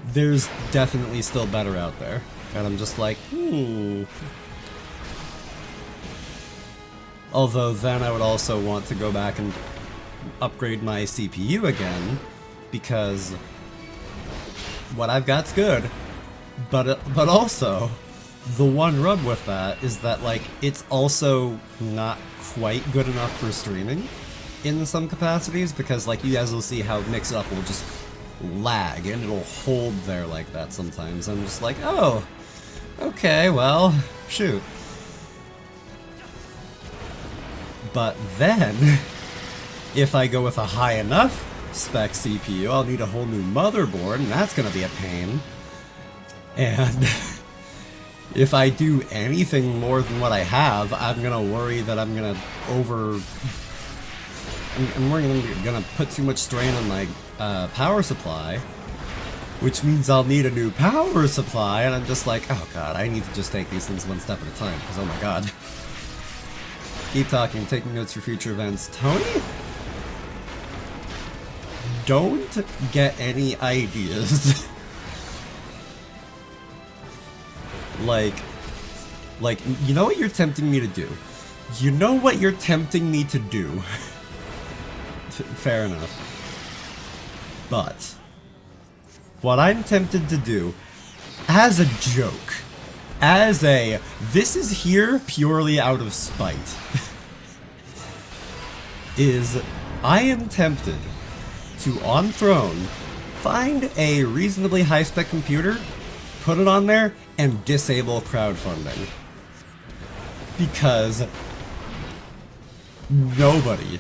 there's definitely still better out there. And I'm just like, Although then I would also want to go back and upgrade my CPU again, because what I've got's good, but also the one rub with that is that, like, it's also not quite good enough for streaming in some capacities, because, like, you guys will see how Mix It Up will just lag and it'll hold there like that sometimes. I'm just like, oh, okay, well, shoot. But then, if I go with a high enough spec CPU, I'll need a whole new motherboard, and that's gonna be a pain. And if I do anything more than what I have, I'm gonna worry that I'm gonna I'm worried I'm gonna put too much strain on my power supply, which means I'll need a new power supply, and I'm just like, oh god, I need to just take these things one step at a time, because oh my god. Keep talking, taking notes for future events. Tony? Don't get any ideas. like, you know what you're tempting me to do? You know what you're tempting me to do? Fair enough. But what I'm tempted to do, as a joke, as a, this is here purely out of spite, is I am tempted to, on Throne, find a reasonably high-spec computer, put it on there, and disable crowdfunding. Because nobody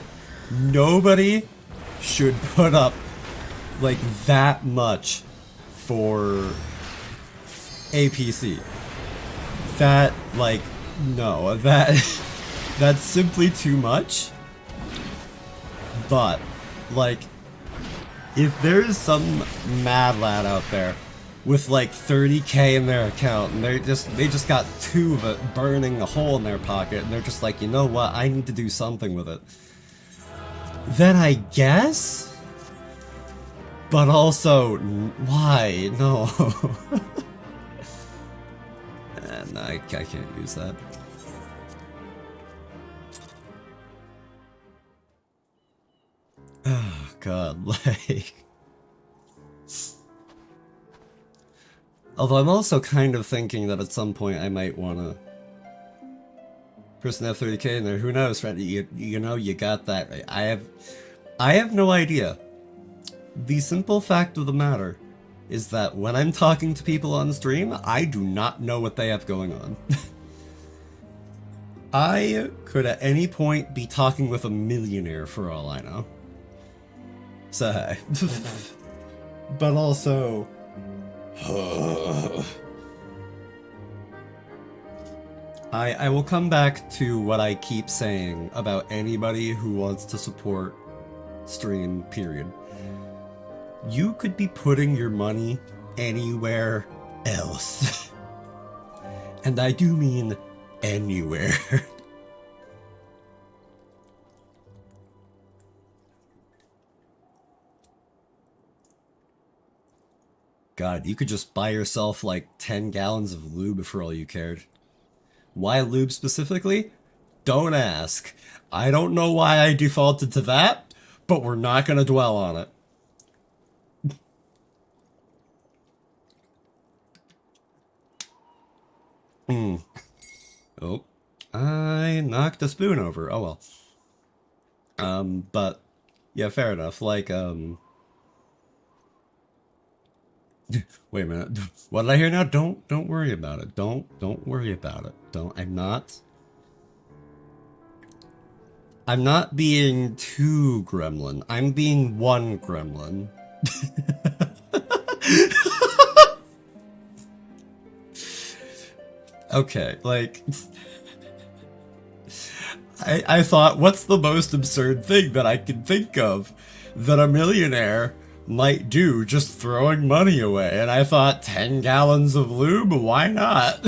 should put up, like, that much for a PC. That, like, no, that's simply too much. But, like, if there's some mad lad out there with like 30k in their account and they just got 2 of it burning a hole in their pocket, and they're just like, you know what, I need to do something with it, then I guess? But also, why? No. And I can't use that. Oh god, like... Although I'm also kind of thinking that at some point I might wanna... Person have 30k in there, who knows, friend? You know, you got that right. I have no idea. The simple fact of the matter is that when I'm talking to people on stream, I do not know what they have going on. I could at any point be talking with a millionaire for all I know. So hey. But also... I will come back to what I keep saying about anybody who wants to support stream, period. You could be putting your money anywhere else. And I do mean anywhere. God, you could just buy yourself like 10 gallons of lube for all you cared. Why lube specifically? Don't ask. I don't know why I defaulted to that, but we're not gonna dwell on it. Oh, I knocked a spoon over. Oh well. But yeah, fair enough. Like, wait a minute. What did I hear now? Don't worry about it. Don't worry about it. I'm not being too gremlin. I'm being one gremlin. Okay, like... I thought, what's the most absurd thing that I can think of that a millionaire might do just throwing money away? And I thought, 10 gallons of lube? Why not?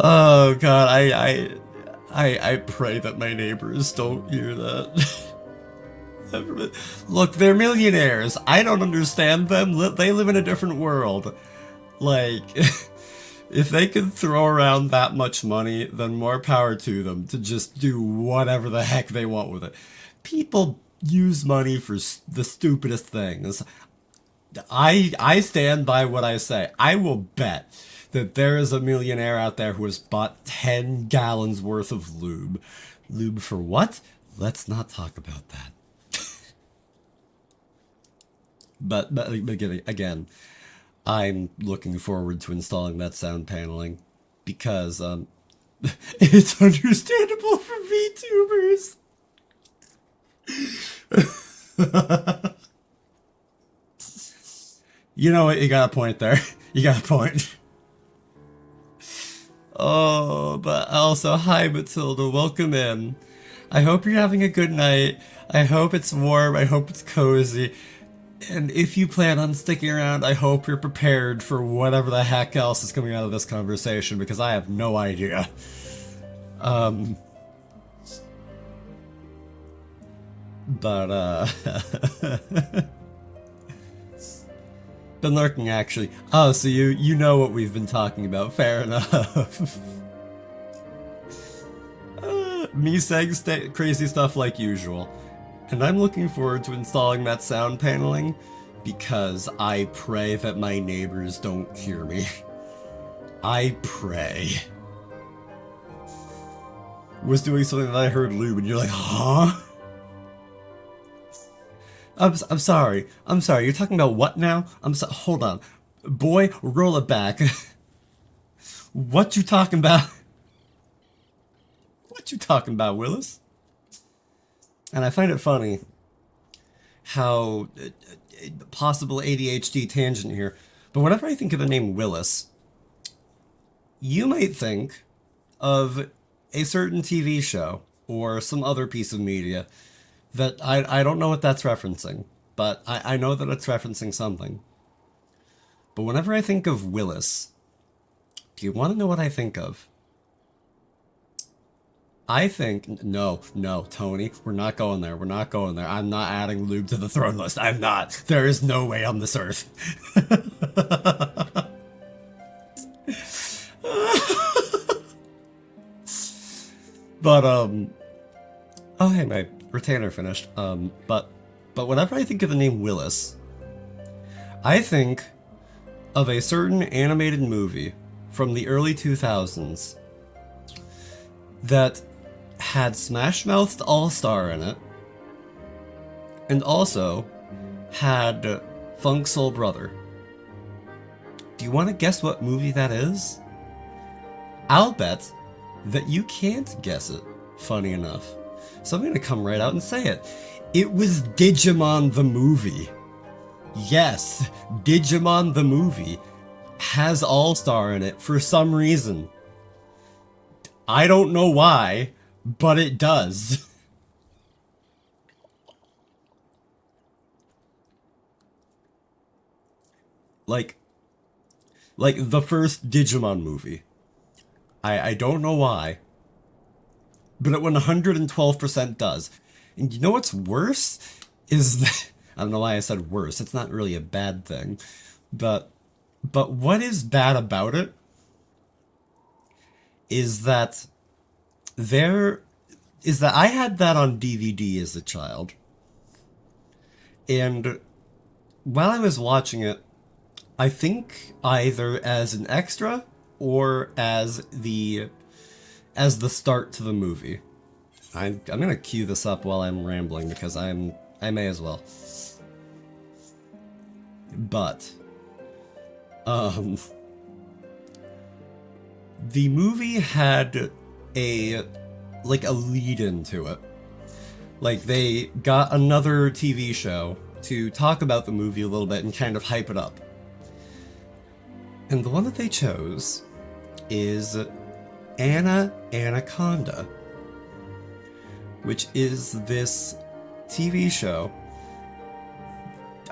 Oh god, I pray that my neighbors don't hear that. Look, they're millionaires. I don't understand them. They live in a different world. Like, if they can throw around that much money, then more power to them to just do whatever the heck they want with it. People use money for the stupidest things. I stand by what I say. I will bet that there is a millionaire out there who has bought 10 gallons worth of lube. Lube for what? Let's not talk about that. but again, I'm looking forward to installing that sound paneling because it's understandable for VTubers. You know what? You got a point there. You got a point. Oh, but also, hi Matilda, welcome in. I hope you're having a good night. I hope it's warm. I hope it's cozy. And if you plan on sticking around, I hope you're prepared for whatever the heck else is coming out of this conversation, because I have no idea. Been lurking, actually. Oh, so you know what we've been talking about. Fair enough. Me saying crazy stuff like usual. And I'm looking forward to installing that sound paneling because I pray that my neighbors don't hear me. I pray. Was doing something that I heard lube and you're like, huh? I'm sorry. I'm sorry. You're talking about what now? Hold on. Boy, roll it back. What you talking about? What you talking about, Willis? And I find it funny how possible ADHD tangent here, but whenever I think of the name Willis, you might think of a certain TV show or some other piece of media that I don't know what that's referencing, but I know that it's referencing something. But whenever I think of Willis, do you want to know what I think of? I think, no, Tony, we're not going there. We're not going there. I'm not adding lube to the throne list. I'm not. There is no way on this earth. But, oh, hey, my retainer finished. But whenever I think of the name Willis, I think of a certain animated movie from the early 2000s that had Smash Mouth's All-Star in it, and also had Funk Soul Brother. Do you want to guess what movie that is? I'll bet that you can't guess it, funny enough. So I'm going to come right out and say it. It was Digimon the movie. Yes, Digimon the movie has All-Star in it for some reason. I don't know why, but it does. Like the first Digimon movie. I don't know why, but it 112% does. And you know what's worse? Is that, I don't know why I said worse, it's not really a bad thing, but what is bad about it is that I had that on DVD as a child, and while I was watching it, I think either as an extra or as the start to the movie. I'm gonna cue this up while I'm rambling because I may as well. But the movie had a lead into it. Like, they got another TV show to talk about the movie a little bit and kind of hype it up. And the one that they chose is Anaconda, which is this TV show.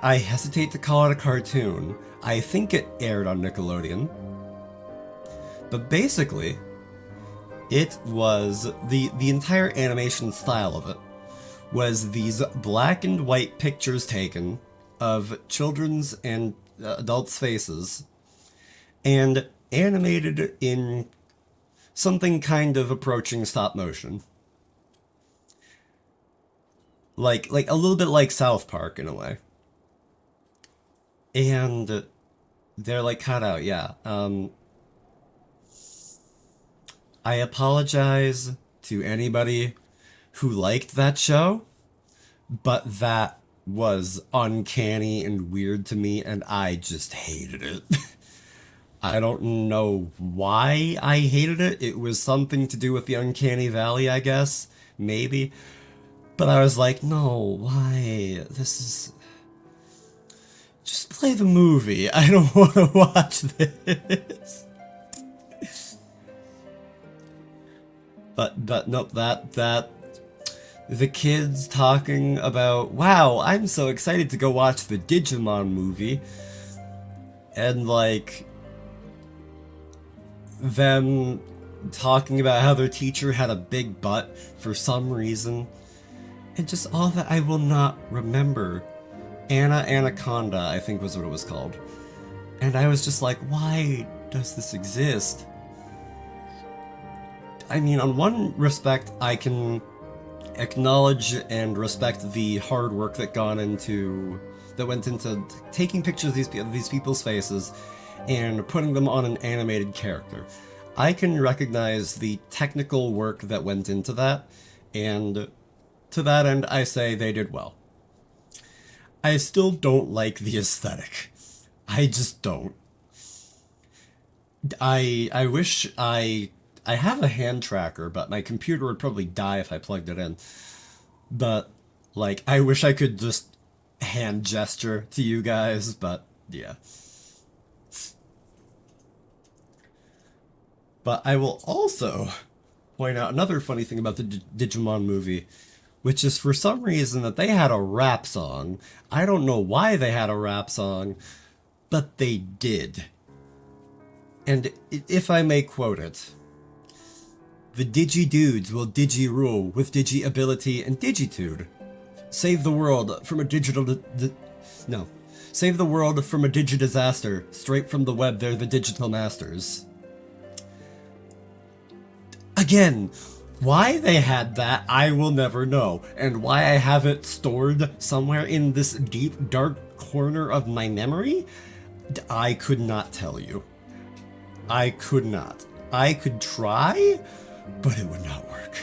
I hesitate to call it a cartoon. I think it aired on Nickelodeon. But basically, it was the entire animation style of it was these black and white pictures taken of children's and adults' faces and animated in something kind of approaching stop motion. Like a little bit like South Park in a way. And they're like cut out, yeah. I apologize to anybody who liked that show, but that was uncanny and weird to me, and I just hated it. I don't know why I hated it. It was something to do with the Uncanny Valley, I guess. Maybe. But I was like, no, why? This is... Just play the movie. I don't want to watch this. But nope, that... The kids talking about, wow, I'm so excited to go watch the Digimon movie. And like... them talking about how their teacher had a big butt for some reason. And just all that I will not remember. Anaconda, I think was what it was called. And I was just like, why does this exist? I mean, on one respect, I can acknowledge and respect the hard work that went into taking pictures of these people's faces and putting them on an animated character. I can recognize the technical work that went into that, and to that end, I say they did well. I still don't like the aesthetic. I just don't. I wish I have a hand tracker, but my computer would probably die if I plugged it in. But, like, I wish I could just hand gesture to you guys, but yeah. But I will also point out another funny thing about the Digimon movie, which is for some reason that they had a rap song. I don't know why they had a rap song, but they did. And if I may quote it, the Digi-Dudes will Digi-rule with Digi-ability and Digitude. Save the world from a Save the world from a Digi-disaster. Straight from the web, they're the digital masters. Again, why they had that, I will never know. And why I have it stored somewhere in this deep, dark corner of my memory, I could not tell you. I could not. I could try, but it would not work.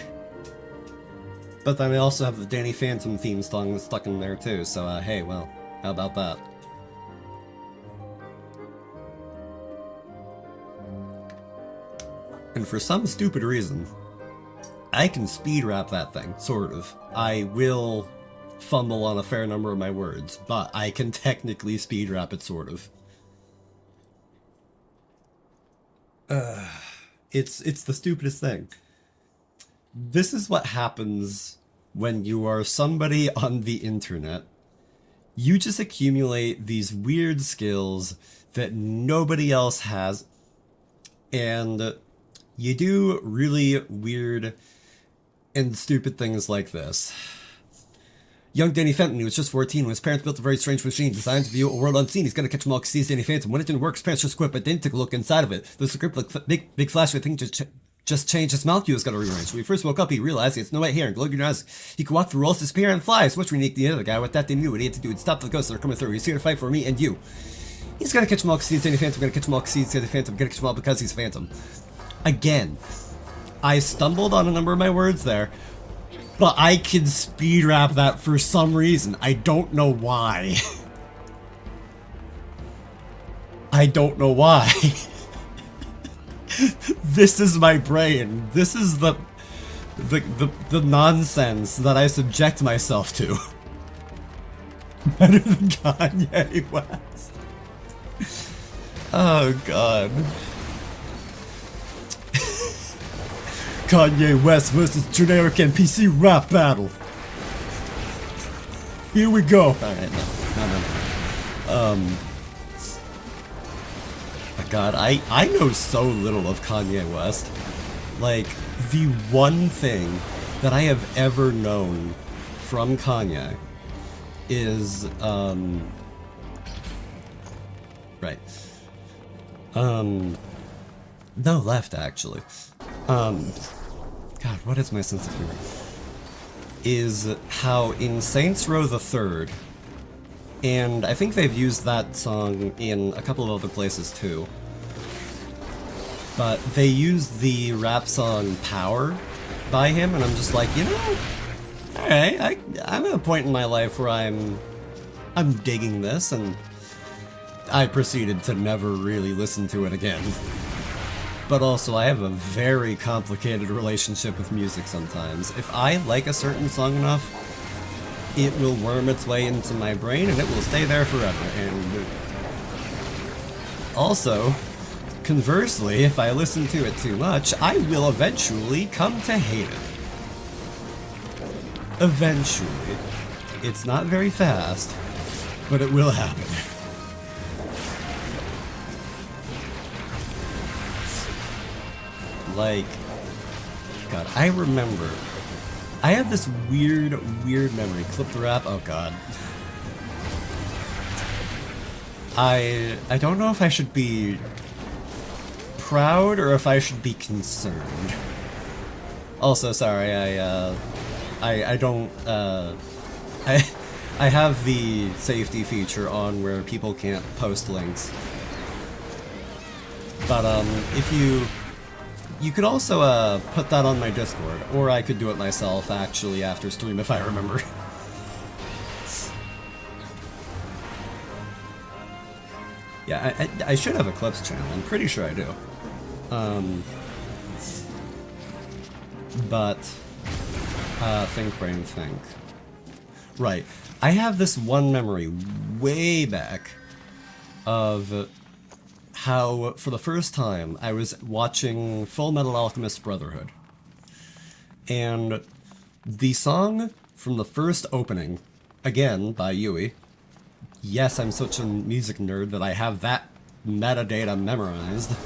But then I also have the Danny Phantom theme song stuck in there too, so hey, well, how about that? And for some stupid reason, I can speed rap that thing, sort of. I will fumble on a fair number of my words, but I can technically speed rap it, sort of. It's the stupidest thing. This is what happens when you are somebody on the internet. You just accumulate these weird skills that nobody else has, and you do really weird and stupid things like this. Young Danny Fenton, who was just 14, when his parents built a very strange machine designed to view a world unseen. He's gonna catch them all because he's Danny Phantom. When it didn't work, his parents just quit, but then took a look inside of it. The script looked big flash, I think just changed. His molecule was gonna rearrange. When he first woke up, he realized he had Snow White hair and glowing eyes. He could walk through walls, disappear, and fly. So much unique the other guy. With that, they knew what he had to do. He'd stop the ghosts that are coming through. He's here to fight for me and you. He's gonna catch them all because he's Danny Phantom. Gonna catch them all because he's Danny Phantom. Gonna catch them all because he's Phantom. Again, I stumbled on a number of my words there, but I can speed rap that for some reason. I don't know why. I don't know why. This is my brain. This is the nonsense that I subject myself to. Better than Kanye West. Oh god. Kanye West versus generic NPC rap battle. Here we go. Alright, no. My god, I know so little of Kanye West. Like, the one thing that I have ever known from Kanye is, right. No, left, actually. God, what is my sense of humor? Is how in Saints Row the Third, and I think they've used that song in a couple of other places too, but they used the rap song Power by him, and I'm just like, you know, alright, I'm at a point in my life where I'm digging this, and I proceeded to never really listen to it again. But also, I have a very complicated relationship with music sometimes. If I like a certain song enough, it will worm its way into my brain and it will stay there forever. And also, conversely, if I listen to it too much, I will eventually come to hate it. Eventually. It's not very fast, but it will happen. Like, God, I remember, I have this weird memory. Clip the rap? Oh God. I don't know if I should be proud or if I should be concerned. Also, sorry, I don't, I have the safety feature on where people can't post links. But, if you could also, put that on my Discord, or I could do it myself, actually, after stream, if I remember. Yeah, I should have a Clips channel, I'm pretty sure I do. But, think, brain, think. Right, I have this one memory, way back, of how, for the first time, I was watching Full Metal Alchemist Brotherhood. And the song from the first opening, again, by Yui. Yes, I'm such a music nerd that I have that metadata memorized.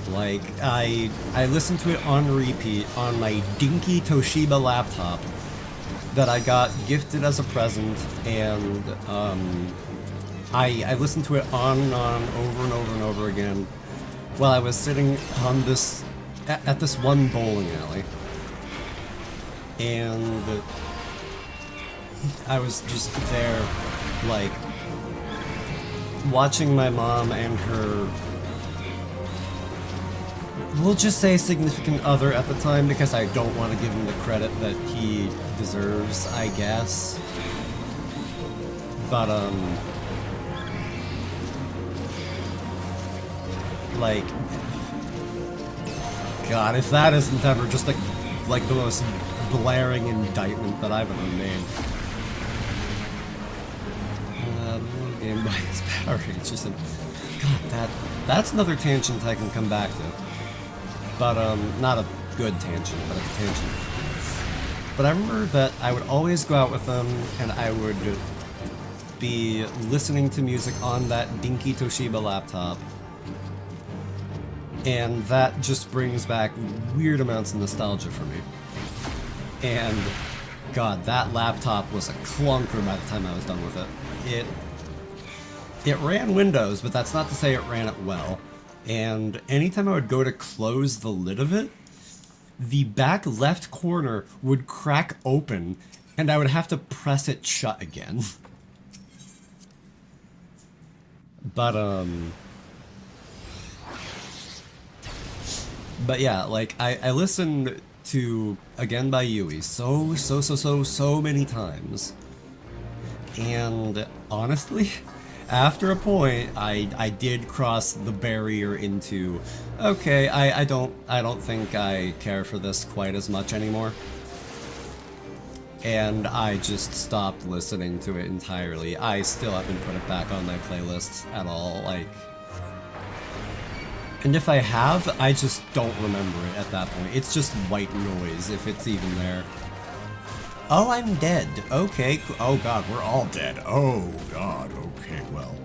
Like, I listened to it on repeat on my dinky Toshiba laptop that I got gifted as a present, and I listened to it on and on, over and over and over again, while I was sitting on this, at this one bowling alley. And I was just there, like, watching my mom and her, we'll just say significant other at the time, because I don't want to give him the credit that he deserves, I guess. But, like, God, if that isn't ever just, like the most blaring indictment that I've ever made. Game by his Power Rangers, and God, that's another tangent I can come back to. But, not a good tangent, but a tangent. But I remember that I would always go out with them, and I would be listening to music on that dinky Toshiba laptop. And that just brings back weird amounts of nostalgia for me. And, God, that laptop was a clunker by the time I was done with it. It ran Windows, but that's not to say it ran it well. And anytime I would go to close the lid of it, the back left corner would crack open, and I would have to press it shut again. But yeah, like, I listened to Again by Yui so many times. And honestly, after a point, I did cross the barrier into, okay, I don't think I care for this quite as much anymore. And I just stopped listening to it entirely. I still haven't put it back on my playlists at all, like... And if I have, I just don't remember it at that point. It's just white noise, if it's even there. Oh, I'm dead. Okay, oh God, we're all dead. Oh God, okay, well.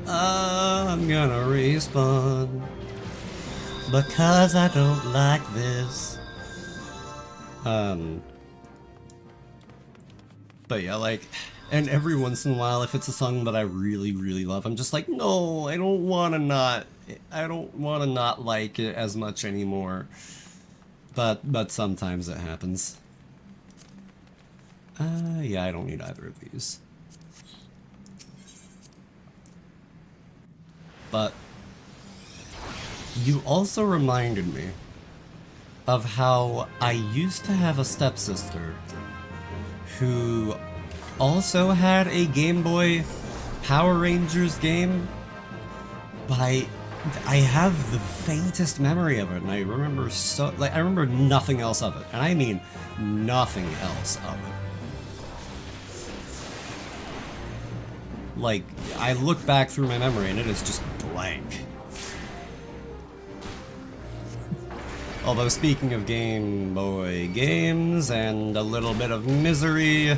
I'm gonna respawn. Because I don't like this. But yeah, like, and every once in a while, if it's a song that I really, really love, I'm just like, no, I don't want to not like it as much anymore. But sometimes it happens. Yeah, I don't need either of these. But you also reminded me of how I used to have a stepsister who also had a Game Boy Power Rangers game, but I have the faintest memory of it, and I remember I remember nothing else of it, and I mean nothing else of it. Like, I look back through my memory and it is just blank. Although, speaking of Game Boy games and a little bit of misery,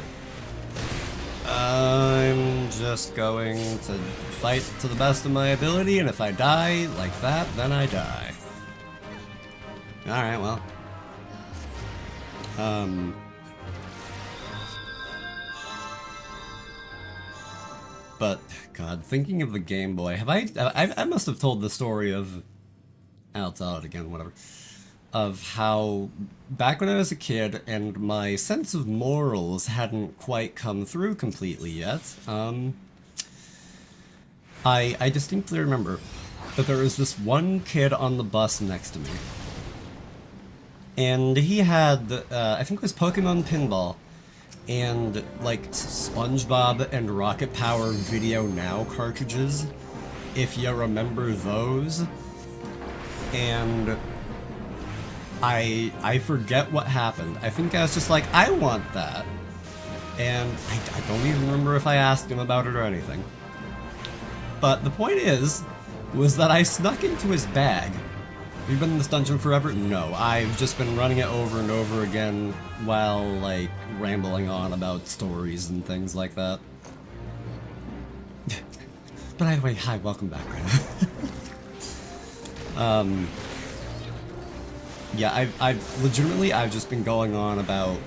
I'm just going to fight to the best of my ability, and if I die like that, then I die. Alright, well. But, God, thinking of the Game Boy, I must have told the story of... I'll tell it again, whatever. Of how, back when I was a kid, and my sense of morals hadn't quite come through completely yet, I distinctly remember that there was this one kid on the bus next to me. And he had, I think it was Pokemon Pinball, and, like, SpongeBob and Rocket Power Video Now cartridges, if you remember those. And I forget what happened. I think I was just like, I want that. And I don't even remember if I asked him about it or anything. But the point was that I snuck into his bag. Have you been in this dungeon forever? No, I've just been running it over and over again while, like, rambling on about stories and things like that. But anyway, hi, welcome back, Rena. Yeah, I've just been going on about...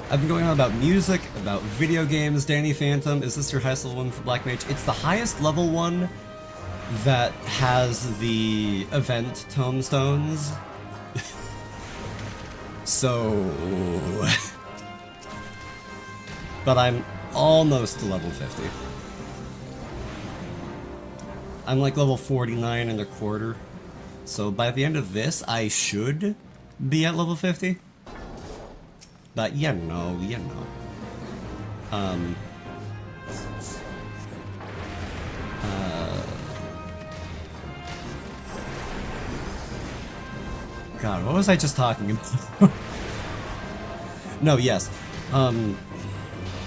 I've been going on about music, about video games. Danny Phantom, is this your highest level one for Black Mage? It's the highest level one that has the event tombstones. So... But I'm almost to level 50. I'm like level 49 and a quarter. So by the end of this, I should be at level 50. But you know. God, what was I just talking about? No, yes.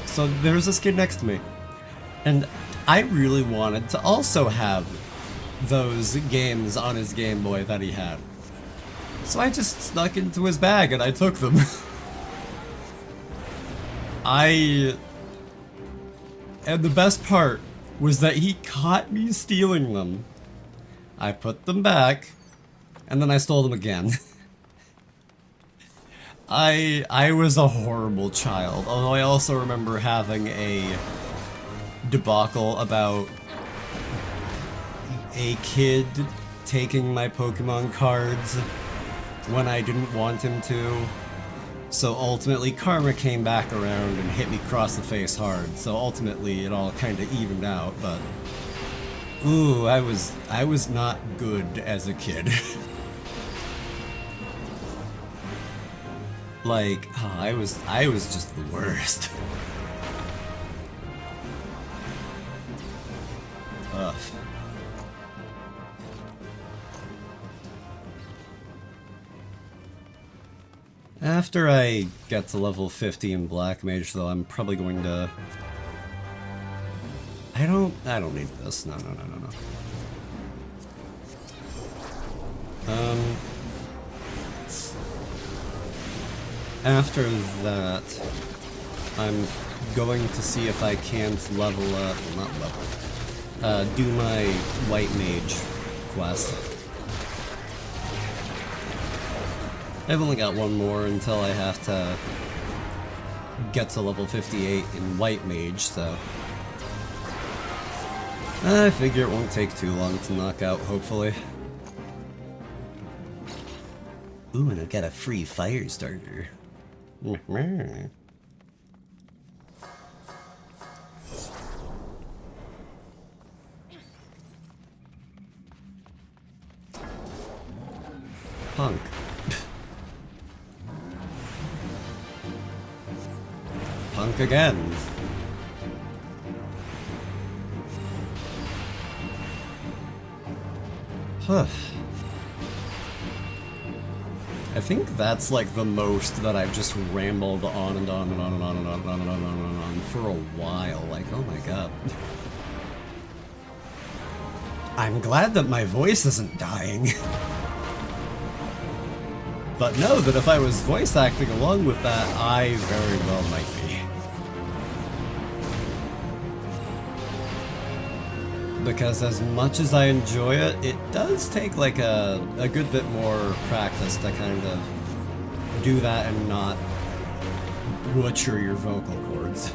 So there was this kid next to me, and I really wanted to also have those games on his Game Boy that he had. So I just snuck into his bag and I took them. And the best part was that he caught me stealing them. I put them back, and then I stole them again. I was a horrible child, although I also remember having a debacle about a kid taking my Pokemon cards when I didn't want him to. So ultimately, karma came back around and hit me across the face hard. So ultimately, it all kind of evened out. But ooh, I was not good as a kid. Like, oh, I was just the worst. Ugh. After I get to level 50 in Black Mage, though, I'm probably going to... I don't need this. No. After that, I'm going to see if I can't level up... not level. Do my White Mage quest. I've only got one more until I have to get to level 58 in White Mage, so I figure it won't take too long to knock out, hopefully. Ooh, and I've got a free fire starter. Punk. Punk again. Huh. I think that's like the most that I've just rambled on and on and on and on and on and on and on and on and on for a while. Like, oh my god. I'm glad that my voice isn't dying. But know that if I was voice acting along with that, I very well might be. Because as much as I enjoy it, it does take like a good bit more practice to kind of do that and not butcher your vocal cords.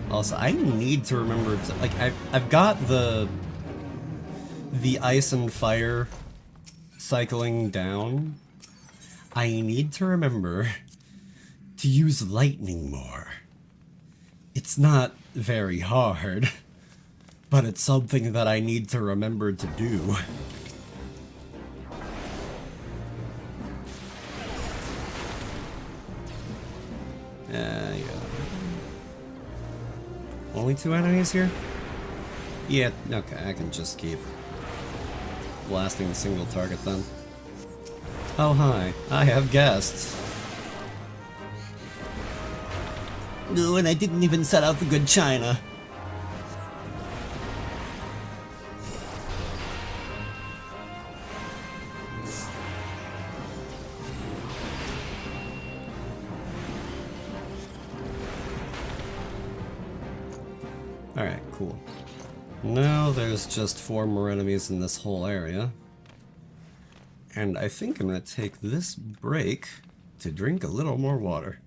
Also, I need to remember to, like, I've got the ice and fire cycling down. I need to remember to use lightning more. It's not very hard, but it's something that I need to remember to do. Yeah. Only 2 enemies here? Yeah, okay, I can just keep blasting the single target then. Oh hi, I have guests. No, and I didn't even set out the good china. Alright, cool. Now there's just 4 more enemies in this whole area. And I think I'm gonna take this break to drink a little more water.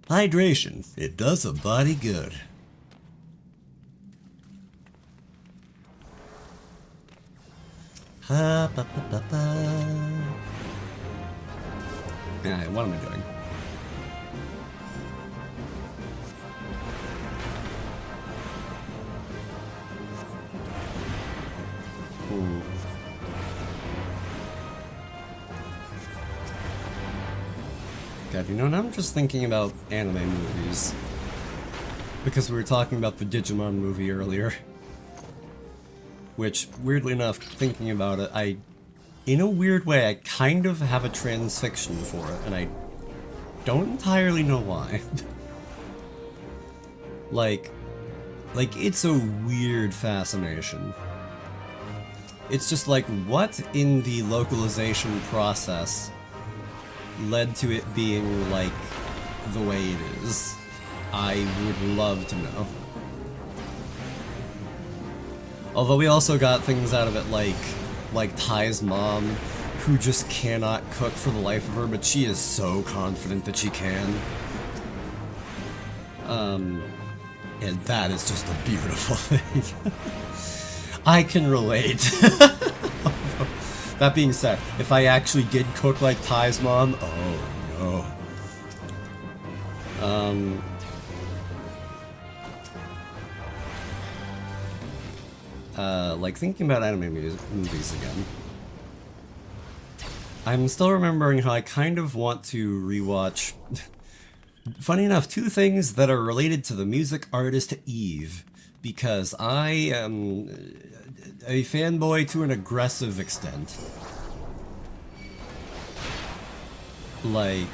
Hydration, it does a body good. Ha ba ba ba ba. Alright, what am I doing? God, you know, now I'm just thinking about anime movies. Because we were talking about the Digimon movie earlier. Which, weirdly enough, thinking about it, in a weird way, I kind of have a transfixion for it, and I don't entirely know why. like, it's a weird fascination. It's just like, what in the localization process led to it being like the way it is? I would love to know. Although we also got things out of it like Ty's mom, who just cannot cook for the life of her, but she is so confident that she can. And that is just a beautiful thing. I can relate. That being said, if I actually did cook like Ty's mom, oh no. Like thinking about anime movies again. I'm still remembering how I kind of want to rewatch, funny enough, 2 things that are related to the music artist Eve, because I am a fanboy to an aggressive extent. Like,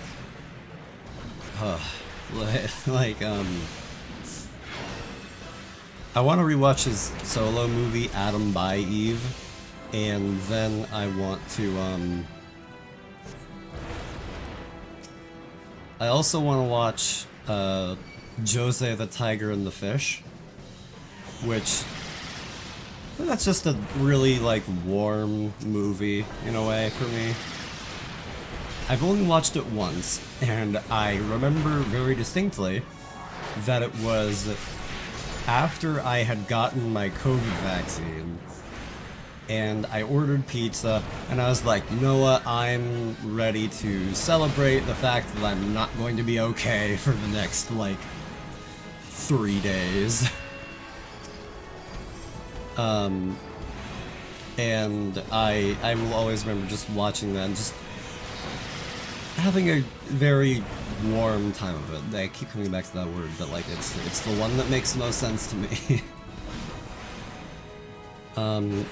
I want to rewatch his solo movie, Adam by Eve, and then I want to, I also want to watch Jose the Tiger and the Fish, which that's just a really like warm movie in a way for me. I've only watched it once, and I remember very distinctly that it was after I had gotten my COVID vaccine, and I ordered pizza, and I was like, you know what, I'm ready to celebrate the fact that I'm not going to be okay for the next, like, 3 days. And I will always remember just watching that and just having a very warm time of it. I keep coming back to that word, but like it's the one that makes the most sense to me. And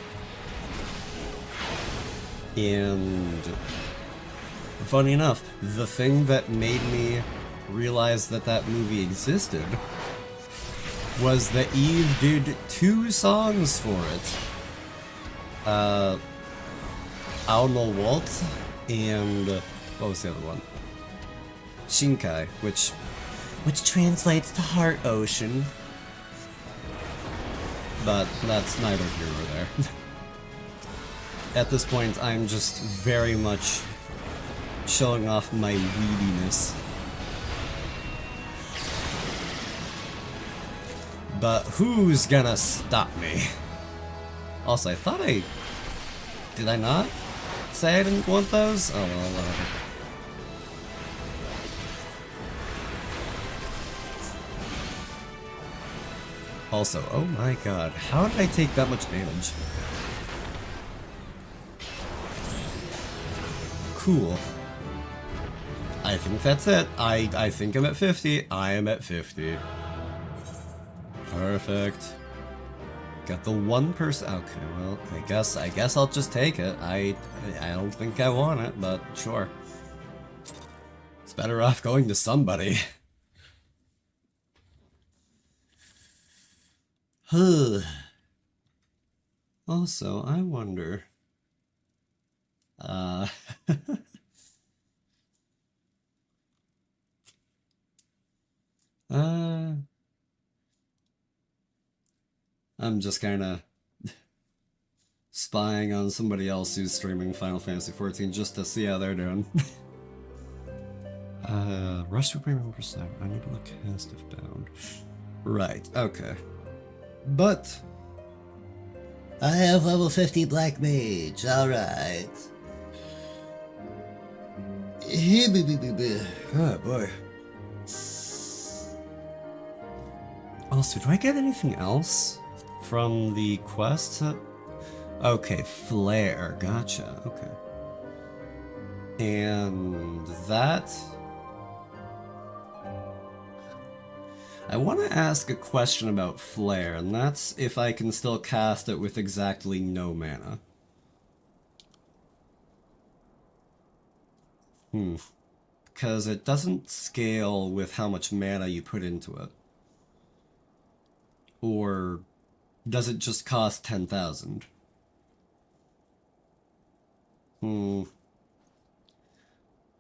funny enough, the thing that made me realize that that movie existed was that Eve did 2 songs for it. Aonol Waltz and what was the other one? Shinkai, which translates to Heart Ocean. But that's neither here nor there. At this point, I'm just very much showing off my weediness. But who's gonna stop me? Also, I thought did I not say I didn't want those? Oh well, whatever. Also, oh my god, how did I take that much damage? Cool. I think that's it. I think I'm at 50. I am at 50. Perfect. Got the 1%. Okay, well, I guess I'll just take it. I don't think I want it, but sure. It's better off going to somebody. Also, I wonder. I'm just kinda spying on somebody else who's streaming Final Fantasy XIV just to see how they're doing. Rush to Premium Percent. I need to look cast if bound. Right, okay. But I have level 50 Black Mage, alright. oh boy. Also, do I get anything else from the quest? Okay, flare, gotcha, okay. And that... I want to ask a question about flare, and that's if I can still cast it with exactly no mana. Because it doesn't scale with how much mana you put into it. Or does it just cost 10,000?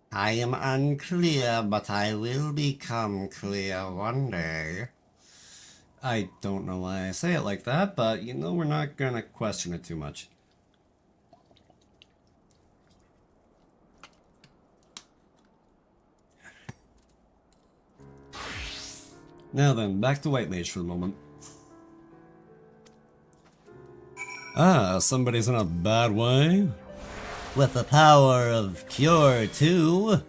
I am unclear, but I will become clear one day. I don't know why I say it like that, but you know, we're not gonna question it too much. Now then, back to White Mage for the moment. Ah, somebody's in a bad way. With the power of Cure, too.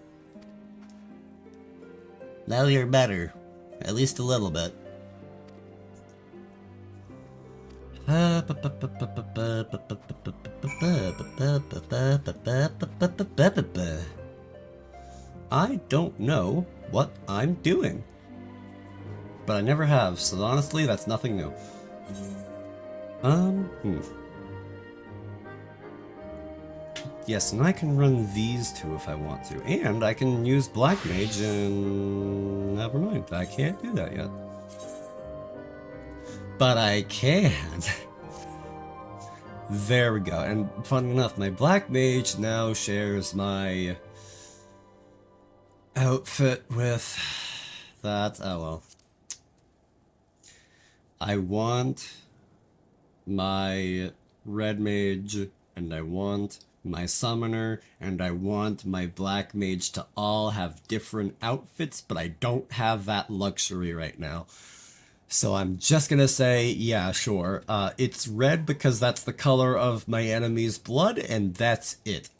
Now you're better. At least a little bit. I don't know what I'm doing. But I never have, so honestly, that's nothing new. Yes, and I can run these two if I want to. And I can use Black Mage and... Never mind, I can't do that yet. But I can. There we go. And funny enough, my Black Mage now shares my... outfit with that. Oh well. I want my red mage, and I want my summoner, and I want my black mage to all have different outfits, but I don't have that luxury right now. So I'm just gonna say, yeah, sure. It's red because that's the color of my enemy's blood, and that's it.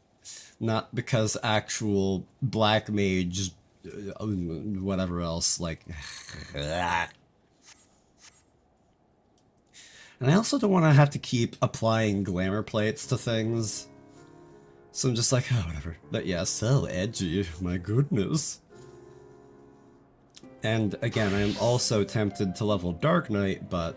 Not because actual black mage, whatever else, like... And I also don't want to have to keep applying glamour plates to things. So I'm just like, oh, whatever. But yeah, so edgy, my goodness. And again, I am also tempted to level Dark Knight, but...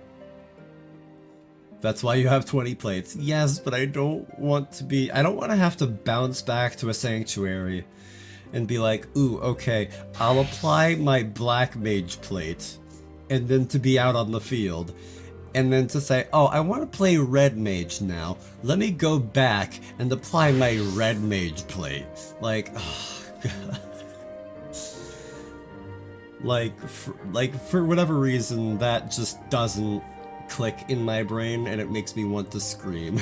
That's why you have 20 plates. Yes, but I don't want to be... I don't want to have to bounce back to a sanctuary and be like, ooh, okay, I'll apply my Black Mage plate, and then to be out on the field. And then to say, oh, I want to play Red Mage now. Let me go back and apply my Red Mage plate. Like, oh, God. Like, for whatever reason, that just doesn't click in my brain, and it makes me want to scream.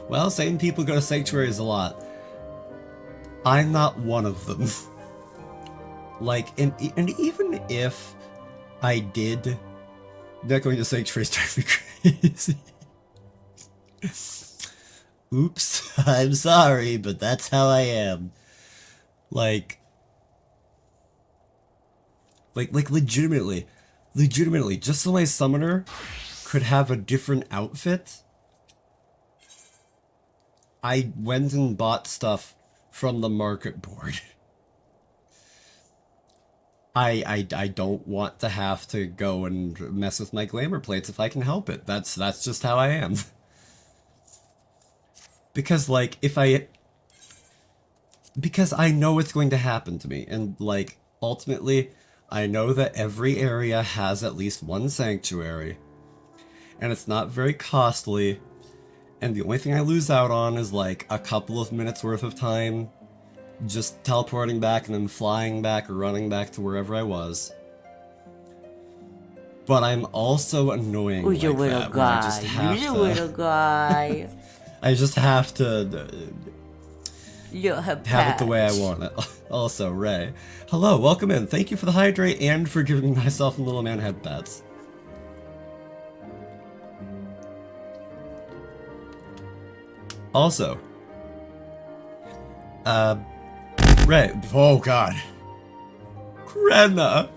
Well, same people go to sanctuaries a lot. I'm not one of them. Like, and even if I did... Not going to sanctuaries drive me crazy. Oops, I'm sorry, but that's how I am. Like legitimately, just so my summoner could have a different outfit, I went and bought stuff from the market board. I don't want to have to go and mess with my glamour plates if I can help it. That's just how I am. Because, like, because I know it's going to happen to me, and, like, ultimately, I know that every area has at least one sanctuary, and it's not very costly, and the only thing I lose out on is, like, a couple of minutes worth of time just teleporting back and then flying back or running back to wherever I was. But I'm also annoying like that, where I just have to... little guy. I just have to have it the way I want it. Also, Ray. Hello, welcome in. Thank you for the hydrate and for giving myself and little man head pats. Also, Ray. Oh god. Krenna,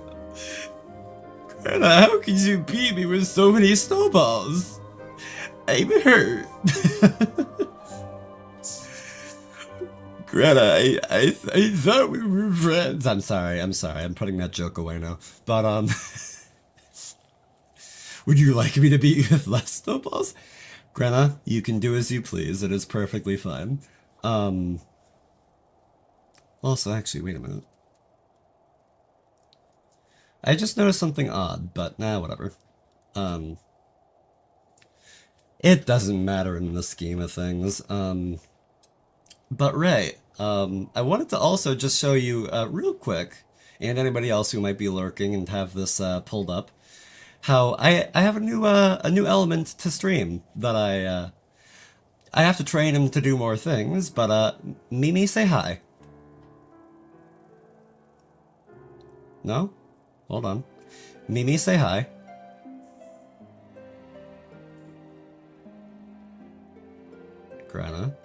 how could you beat me with so many snowballs? I'm hurt. Greta, I thought we were friends. I'm sorry. I'm putting that joke away now. But, would you like me to beat you with less snowballs? Greta, you can do as you please. It is perfectly fine. Also, actually, wait a minute. I just noticed something odd, but nah, whatever. It doesn't matter in the scheme of things. But Ray, I wanted to also just show you, real quick, and anybody else who might be lurking and have this, pulled up, how I have a new element to stream that I have to train him to do more things, but, Mimi, say hi. No? Hold on. Mimi, say hi. Grana.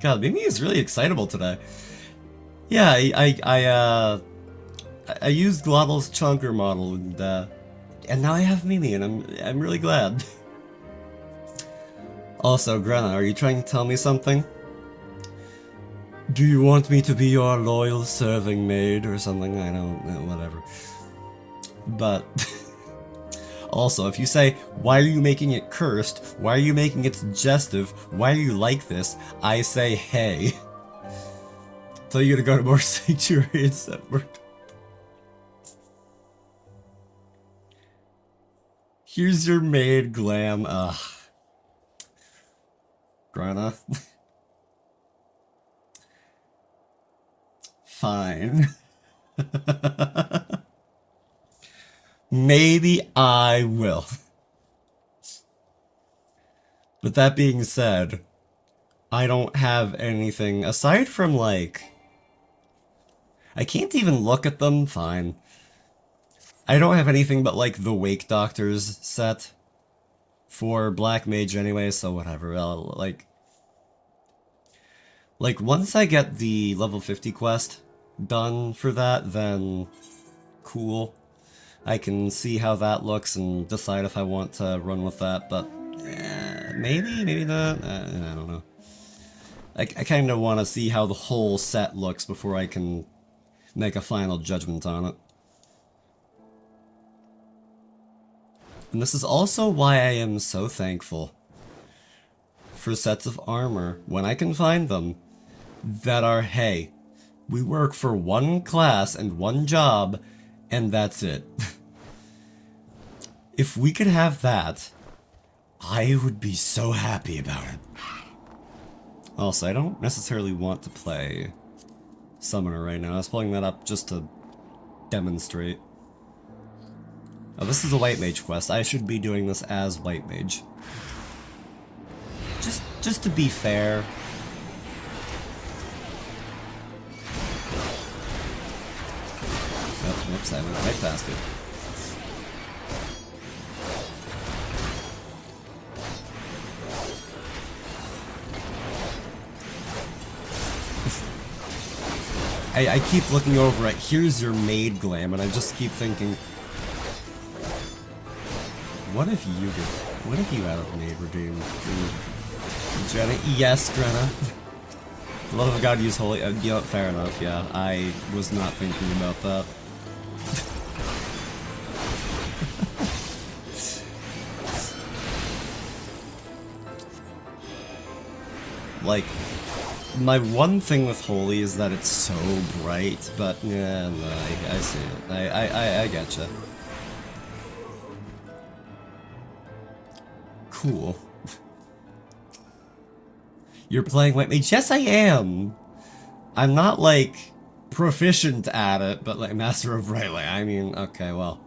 God, Mimi is really excitable today. Yeah, I used Glottle's Chunker model, and now I have Mimi, and I'm really glad. Also, Grana, are you trying to tell me something? Do you want me to be your loyal serving maid or something? I don't know, whatever. But... Also, if you say, why are you making it cursed? Why are you making it suggestive? Why are you like this? I say, hey. So you're gonna go to more sanctuaries that work. Here's your maid, Glam. Ugh. Grana. Fine. Maybe I will. But that being said, I don't have anything aside from, like... I can't even look at them, fine. I don't have anything but, like, the Wake Doctors set for Black Mage anyway, so whatever. Like, once I get the level 50 quest done for that, then cool. I can see how that looks and decide if I want to run with that, but maybe, maybe not. I don't know. I kind of want to see how the whole set looks before I can make a final judgment on it. And this is also why I am so thankful for sets of armor, when I can find them, that are, hey, we work for one class and one job, and that's it. If we could have that, I would be so happy about it. Also, I don't necessarily want to play Summoner right now. I was pulling that up just to demonstrate. Oh, this is a White Mage quest. I should be doing this as White Mage. Just to be fair. Oh, whoops, I went right past it. I keep looking over at, here's your maid glam, and I just keep thinking, what if you had a maid redeem? Jenna? Yes, Grenna. For the love of God, use holy. You know, fair enough, yeah. I was not thinking about that. Like, my one thing with holy is that it's so bright, but yeah, no, I see it. I getcha. Cool. You're playing White Mage? Yes, I am! I'm not, like, proficient at it, but, like, Master of Bright Light. I mean, okay, well.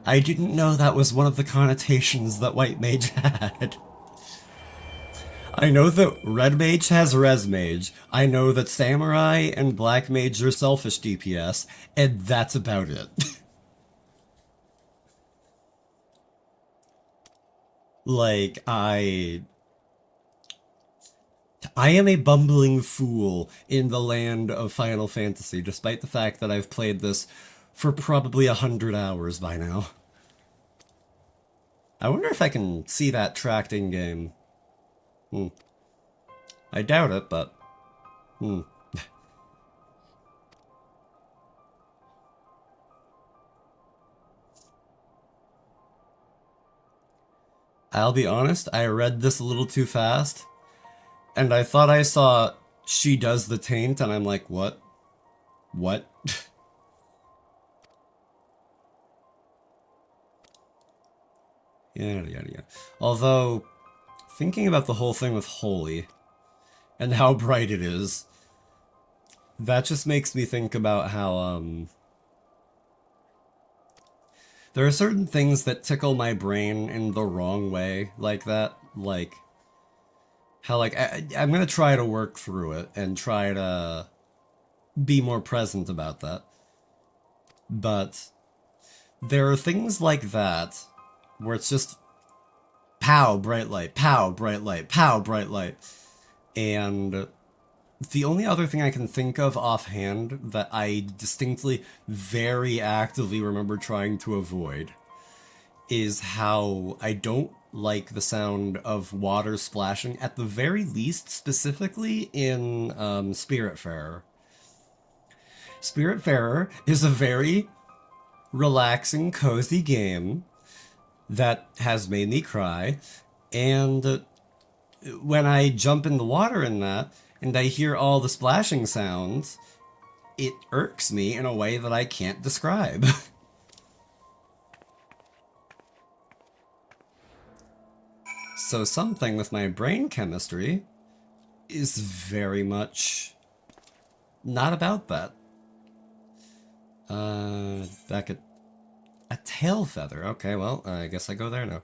I didn't know that was one of the connotations that White Mage had. I know that Red Mage has Res Mage. I know that Samurai and Black Mage are selfish DPS, and that's about it. Like, I am a bumbling fool in the land of Final Fantasy, despite the fact that I've played this for probably 100 hours by now. I wonder if I can see that tracked in-game. I doubt it, but... I'll be honest, I read this a little too fast, and I thought I saw she does the taint, and I'm like, what? What? Yada yada yada. Although, thinking about the whole thing with Holy, and how bright it is, that just makes me think about how, there are certain things that tickle my brain in the wrong way, like that, like, how, like, I'm gonna try to work through it, and try to be more present about that. But, there are things like that, where it's just, pow, bright light, pow, bright light, pow, bright light. And the only other thing I can think of offhand that I distinctly, very actively remember trying to avoid is how I don't like the sound of water splashing, at the very least, specifically in Spiritfarer. Spiritfarer is a very relaxing, cozy game that has made me cry, and when I jump in the water in that, and I hear all the splashing sounds, it irks me in a way that I can't describe. So something with my brain chemistry is very much not about that. Back at a tail feather. Okay, well, I guess I go there now.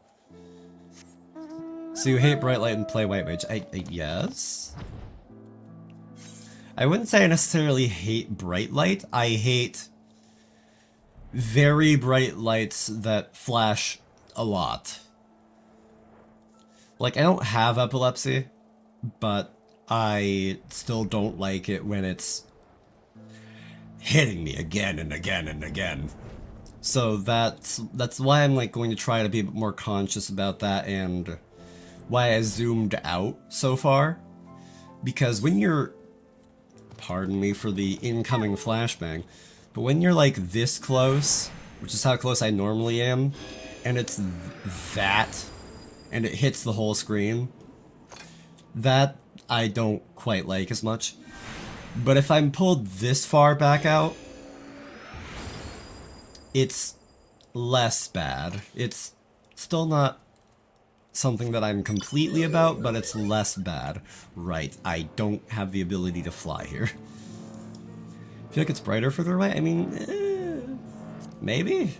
So you hate bright light and play white mage. Yes? I wouldn't say I necessarily hate bright light. I hate very bright lights that flash a lot. Like, I don't have epilepsy, but I still don't like it when it's hitting me again and again and again. So that's why I'm like going to try to be a bit more conscious about that, and why I zoomed out so far. Because when you're, pardon me for the incoming flashbang, but when you're like this close, which is how close I normally am, and it's that, and it hits the whole screen, that I don't quite like as much. But if I'm pulled this far back out, it's less bad. It's still not something that I'm completely about, but it's less bad. Right, I don't have the ability to fly here. I feel like it's brighter further away. I mean, maybe?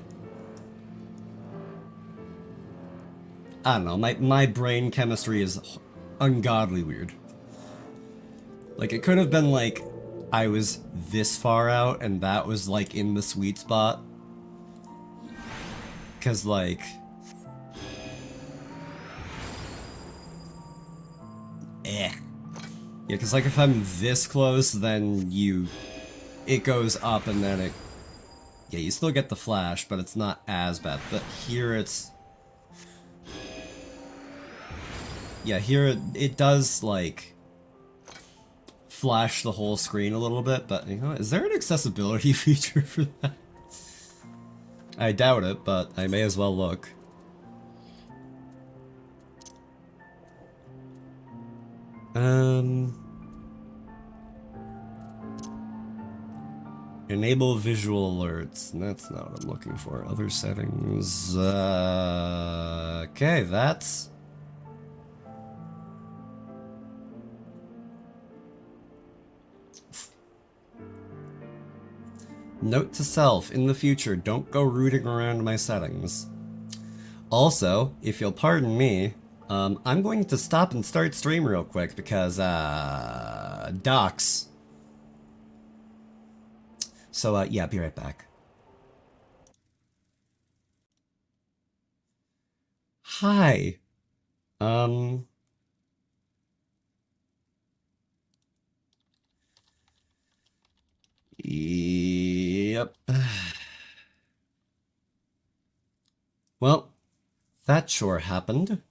I don't know, my brain chemistry is ungodly weird. Like, it could have been like, I was this far out and that was like in the sweet spot. Cause like, yeah, cause like if I'm this close, then it goes up and then yeah, you still get the flash, but it's not as bad. But here it's, yeah, here it does like flash the whole screen a little bit, but you know, is there an accessibility feature for that? I doubt it, but I may as well look. Enable visual alerts. That's not what I'm looking for. Other settings. Okay, that's... Note to self, in the future, don't go rooting around my settings. Also, if you'll pardon me, I'm going to stop and start stream real quick because, docs. So, yeah, be right back. Hi. Yep. Well, that sure happened.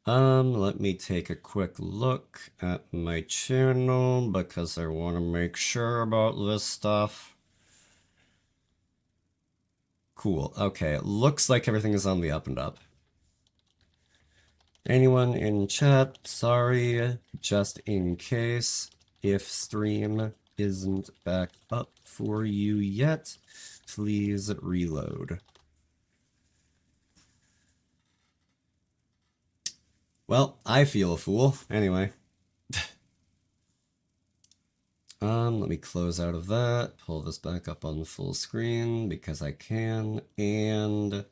Let me take a quick look at my channel because I want to make sure about this stuff. Cool. Okay, it looks like everything is on the up and up. Anyone in chat, sorry, just in case, if stream isn't back up for you yet, please reload. Well, I feel a fool. Anyway. Let me close out of that, pull this back up on full screen because I can, and...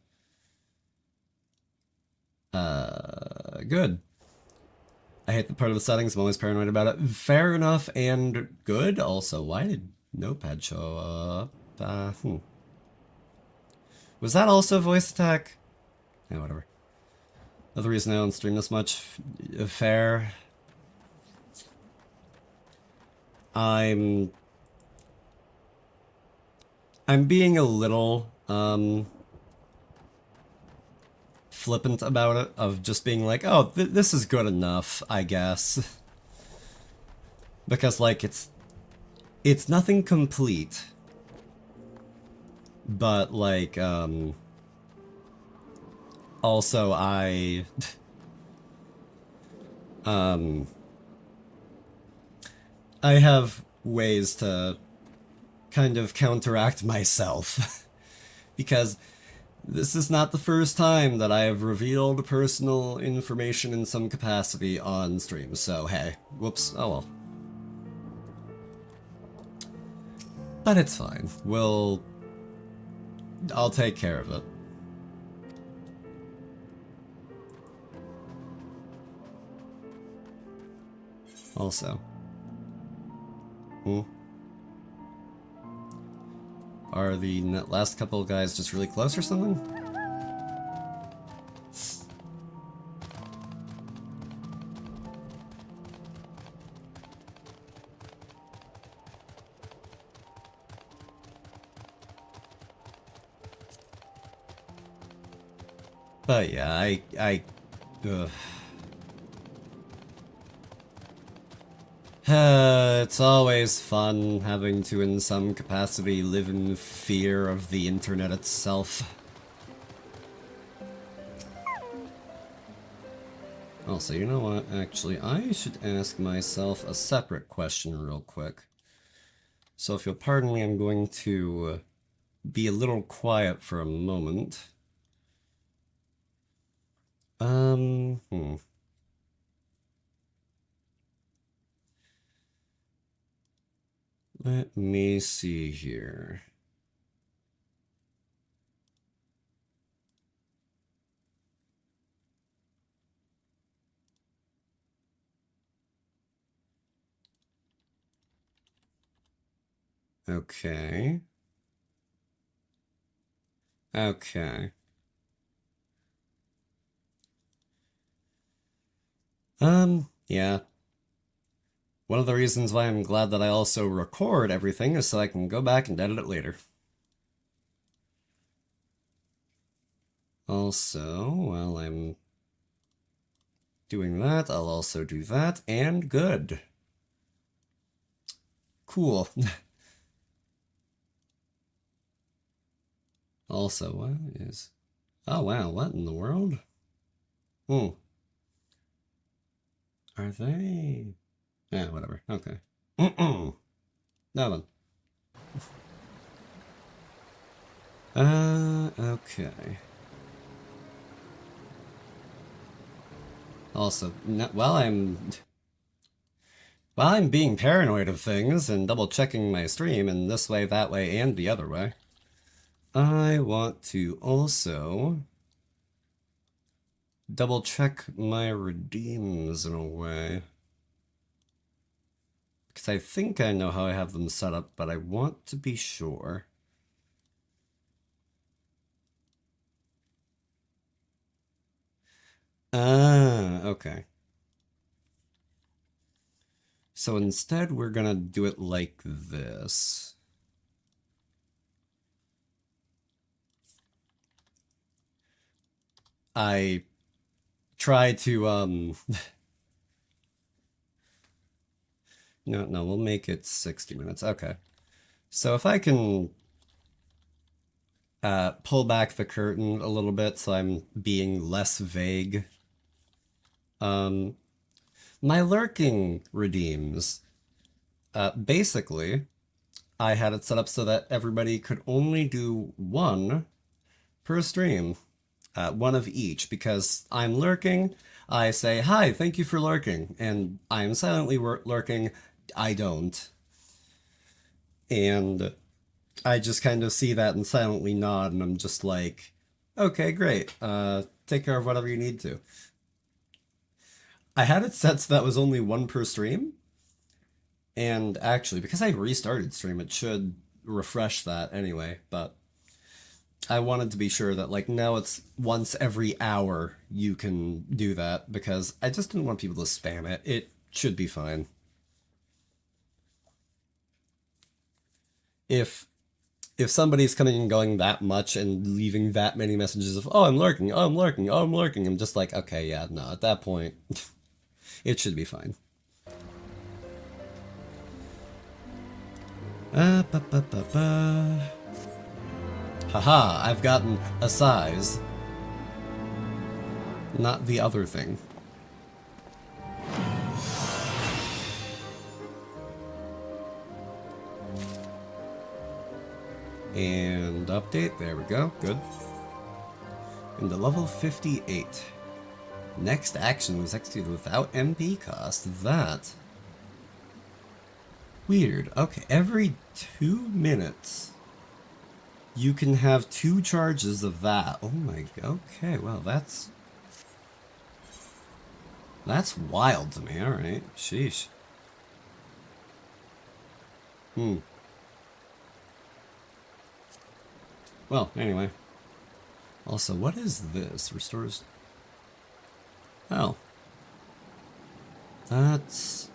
good. I hate the part of the settings, I'm always paranoid about it. Fair enough and good. Also, why did Notepad show up? Was that also voice attack? Yeah, whatever. Another reason I don't stream this much. Fair. I'm being a little, flippant about it, of just being like, oh, this is good enough, I guess. Because, like, it's nothing complete. But, like, also, I have ways to kind of counteract myself. Because This is not the first time that I have revealed personal information in some capacity on stream, so hey. Whoops, oh well. But it's fine. I'll take care of it. Also. Are the last couple of guys just really close or something? But yeah, it's always fun having to, in some capacity, live in fear of the internet itself. Also, you know what? Actually, I should ask myself a separate question real quick. So if you'll pardon me, I'm going to be a little quiet for a moment. Let me see here. Okay. Okay. Yeah. One of the reasons why I'm glad that I also record everything is so I can go back and edit it later. Also, while I'm doing that, I'll also do that, and good. Cool. Also, what is... Oh wow, what in the world? Are they... Yeah, whatever, okay. That one. Okay. Also, while I'm being paranoid of things and double-checking my stream in this way, that way, and the other way, I want to also double-check my redeems in a way. Because I think I know how I have them set up, but I want to be sure. Ah, okay. So instead, we're gonna do it like this. I try to, No, we'll make it 60 minutes. Okay. So if I can pull back the curtain a little bit so I'm being less vague. My lurking redeems. Basically, I had it set up so that everybody could only do one per stream. One of each, because I'm lurking, I say, hi, thank you for lurking, and I'm silently lurking, I don't. And I just kind of see that and silently nod, and I'm just like, okay, great, take care of whatever you need to. I had it set so that was only one per stream, and actually, because I restarted stream, it should refresh that anyway, but I wanted to be sure that, like, now it's once every hour you can do that, because I just didn't want people to spam it. It should be fine. If somebody's coming and going that much and leaving that many messages of, oh, I'm lurking, oh, I'm lurking, oh, I'm lurking, I'm just like, okay, yeah, no, at that point, it should be fine. Haha, I've gotten a size. Not the other thing. And update, there we go, good. into level 58. Next action was executed without MP cost. That... Weird. Okay, every 2 minutes, you can have 2 charges of that. Oh my... Okay, well, that's wild to me, alright. Sheesh. Well, anyway. Also, what is this? Restores... Oh. That's...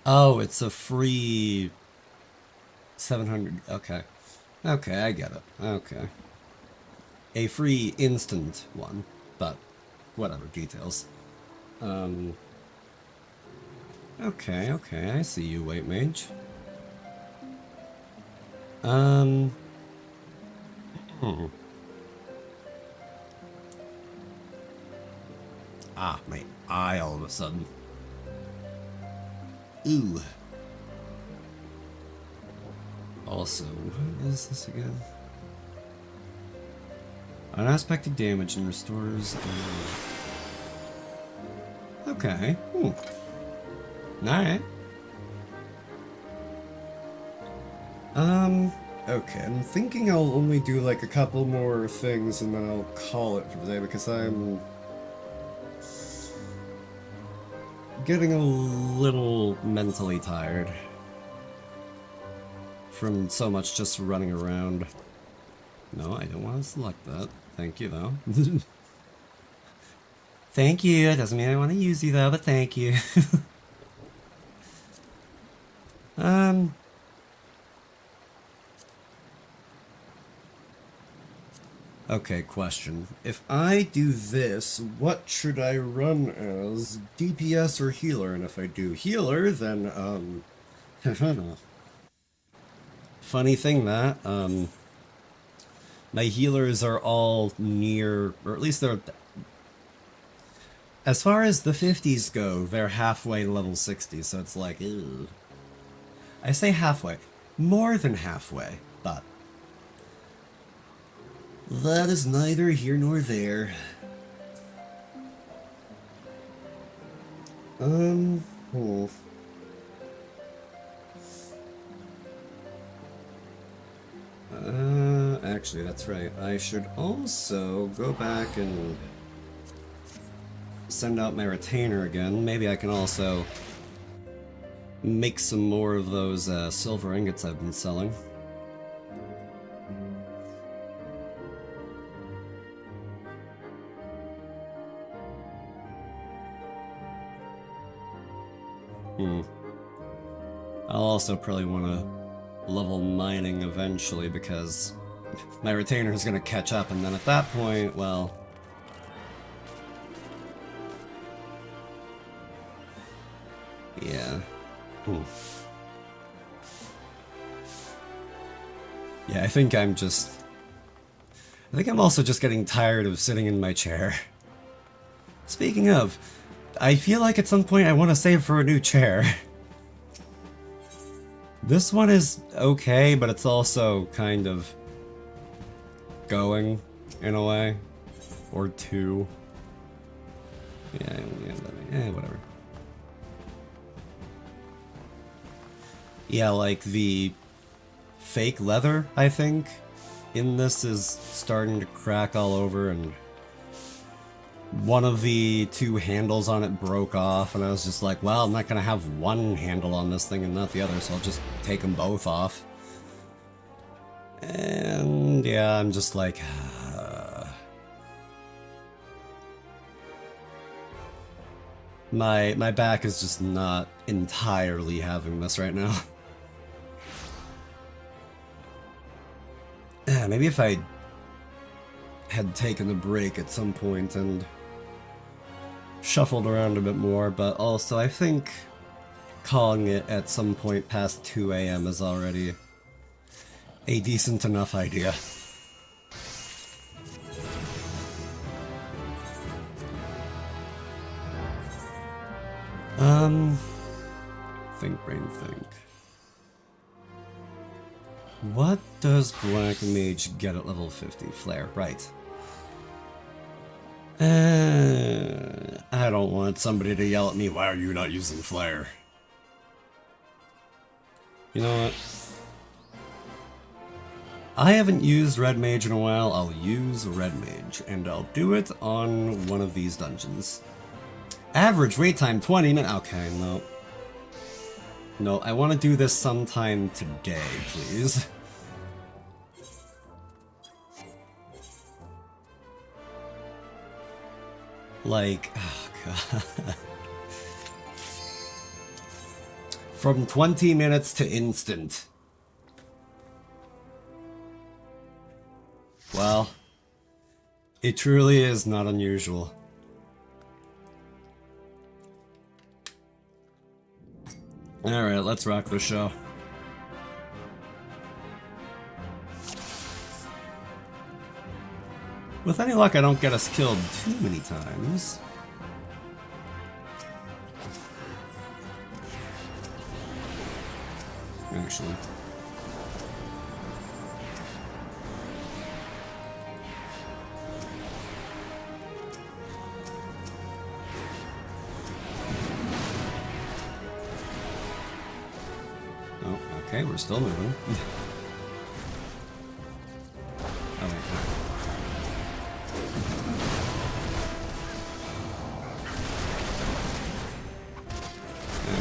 Oh, it's a free... 700... Okay. Okay, I get it. Okay. A free instant one, but whatever, details. Okay, okay, I see you, White Mage. Ah, my eye all of a sudden. Ooh. Also, what is this again? Unaspected damage and restores... Okay. Alright. Okay, I'm thinking I'll only do like a couple more things and then I'll call it for the day because I'm getting a little mentally tired from so much just running around. No, I don't want to select that. Thank you, though. Thank you. It doesn't mean I want to use you, though, but thank you. Okay, question. If I do this, what should I run as? DPS or healer? And if I do healer, then, funny thing that, my healers are all near, or at least they're... As far as the 50s go, they're halfway level 60, so it's like, ew. I say halfway. More than halfway, but... that is neither here nor there. Actually, that's right. I should also go back and send out my retainer again. Maybe I can also make some more of those silver ingots I've been selling. I'll also probably want to level mining eventually because my retainer is going to catch up, and then at that point, well... Yeah. Yeah, I think I'm also just getting tired of sitting in my chair. Speaking of, I feel like at some point I want to save for a new chair. This one is okay, but it's also kind of going, in a way. Or two. Yeah, whatever. Yeah, like the fake leather, I think, in this is starting to crack all over, and one of the 2 handles on it broke off, and I was just like, well, I'm not gonna have one handle on this thing and not the other, so I'll just take them both off. And yeah, I'm just like... My back is just not entirely having this right now. Maybe if I had taken a break at some point and shuffled around a bit more, but also I think calling it at some point past 2 AM is already a decent enough idea. Think, brain, think. What does Black Mage get at level 50? Flare, right. I don't want somebody to yell at me, why are you not using Flare? You know what? I haven't used Red Mage in a while, I'll use Red Mage, and I'll do it on one of these dungeons. Average wait time 20 minutes. Okay, no. No, I want to do this sometime today, please. Like, oh god. From 20 minutes to instant. Well, it truly is not unusual. Alright, let's rock the show. With any luck, I don't get us killed too many times. Actually. Oh, okay, we're still moving. Oh, wait.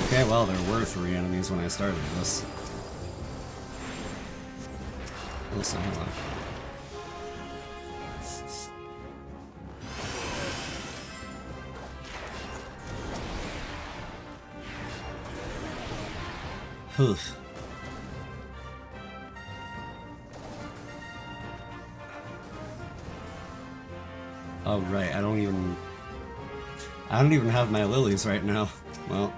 Okay, well, there were 3 enemies when I started this. Listen, hold on. Oof. Oh right, I don't even have my lilies right now. Well.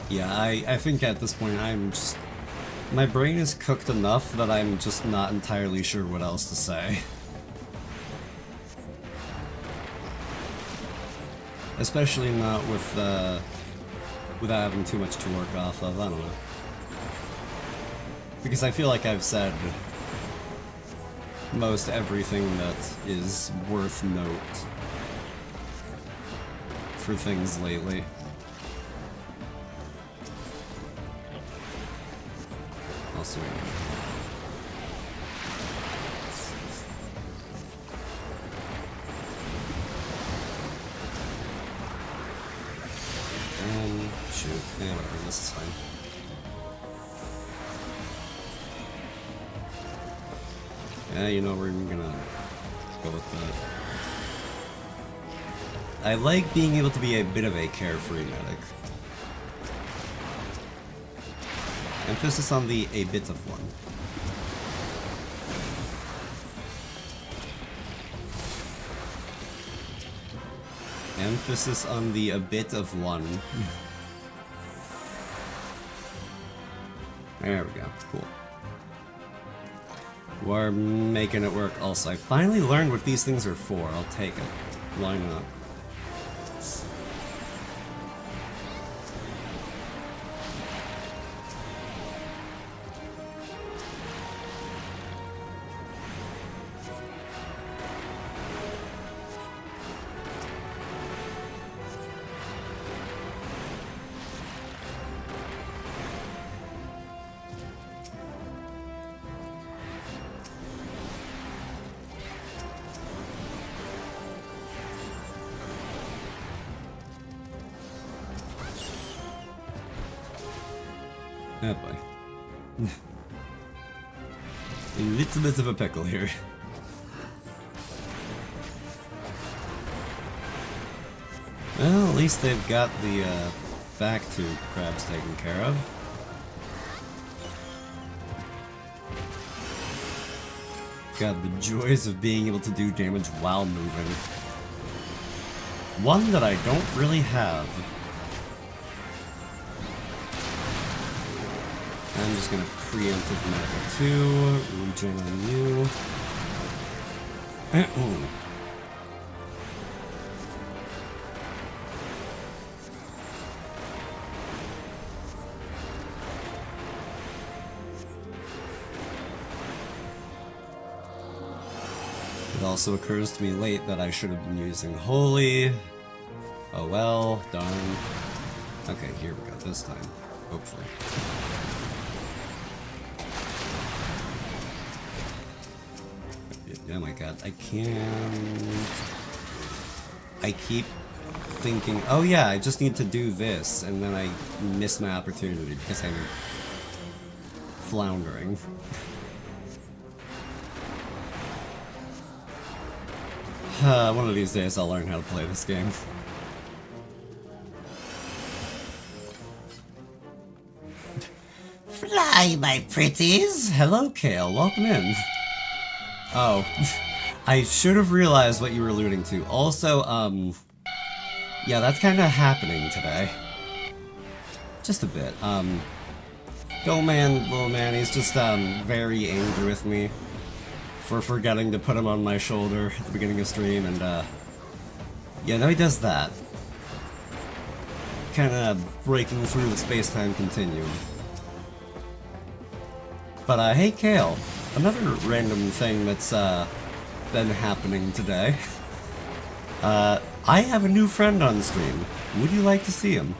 Yeah, I think at this point I'm just... my brain is cooked enough that I'm just not entirely sure what else to say. Especially not with, without having too much to work off of, I don't know. Because I feel like I've said most everything that is worth note for things lately. Also, shoot. Yeah, whatever, this is fine. Yeah, you know, we're gonna go with that. I like being able to be a bit of a carefree medic. Emphasis on the a bit of one. Emphasis on the a bit of one. There we go. Cool. We're making it work also. I finally learned what these things are for. I'll take it. Why not? Oh boy. A little bit of a pickle here. Well, at least they've got the back to crabs taken care of. God, the joys of being able to do damage while moving. One that I don't really have. I'm just gonna preemptive medical 2, regen on you. It also occurs to me late that I should have been using Holy. Oh well, darn. Okay, here we go, this time. Hopefully. Oh my god, I can't... I keep thinking, oh yeah, I just need to do this, and then I miss my opportunity because I'm floundering. One of these days I'll learn how to play this game. Fly, my pretties! Hello, Kale. Welcome in. Oh, I should have realized what you were alluding to. Also, yeah, that's kind of happening today. Just a bit. Little man, he's just, very angry with me for forgetting to put him on my shoulder at the beginning of stream, and, yeah, no, he does that. Kind of breaking through the space-time continuum. But, hey, Kale, another random thing that's, been happening today. I have a new friend on stream. Would you like to see him?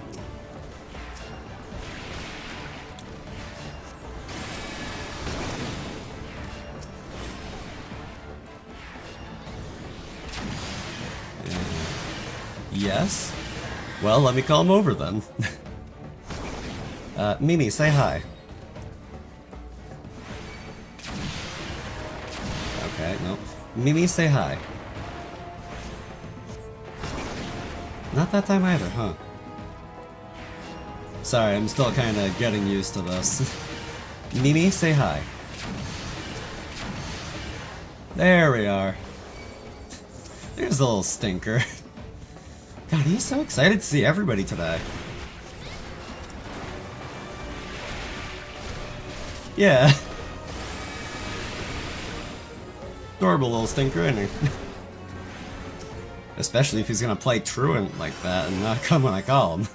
Yes? Well, let me call him over then. Mimi, say hi. Okay, no. Mimi, say hi. Not that time either, huh? Sorry, I'm still kinda getting used to this. Mimi, say hi. There we are. There's a little stinker. God, he's so excited to see everybody today. Yeah. Adorable little stinker, isn't he? Especially if he's gonna play truant like that and not come when I call him.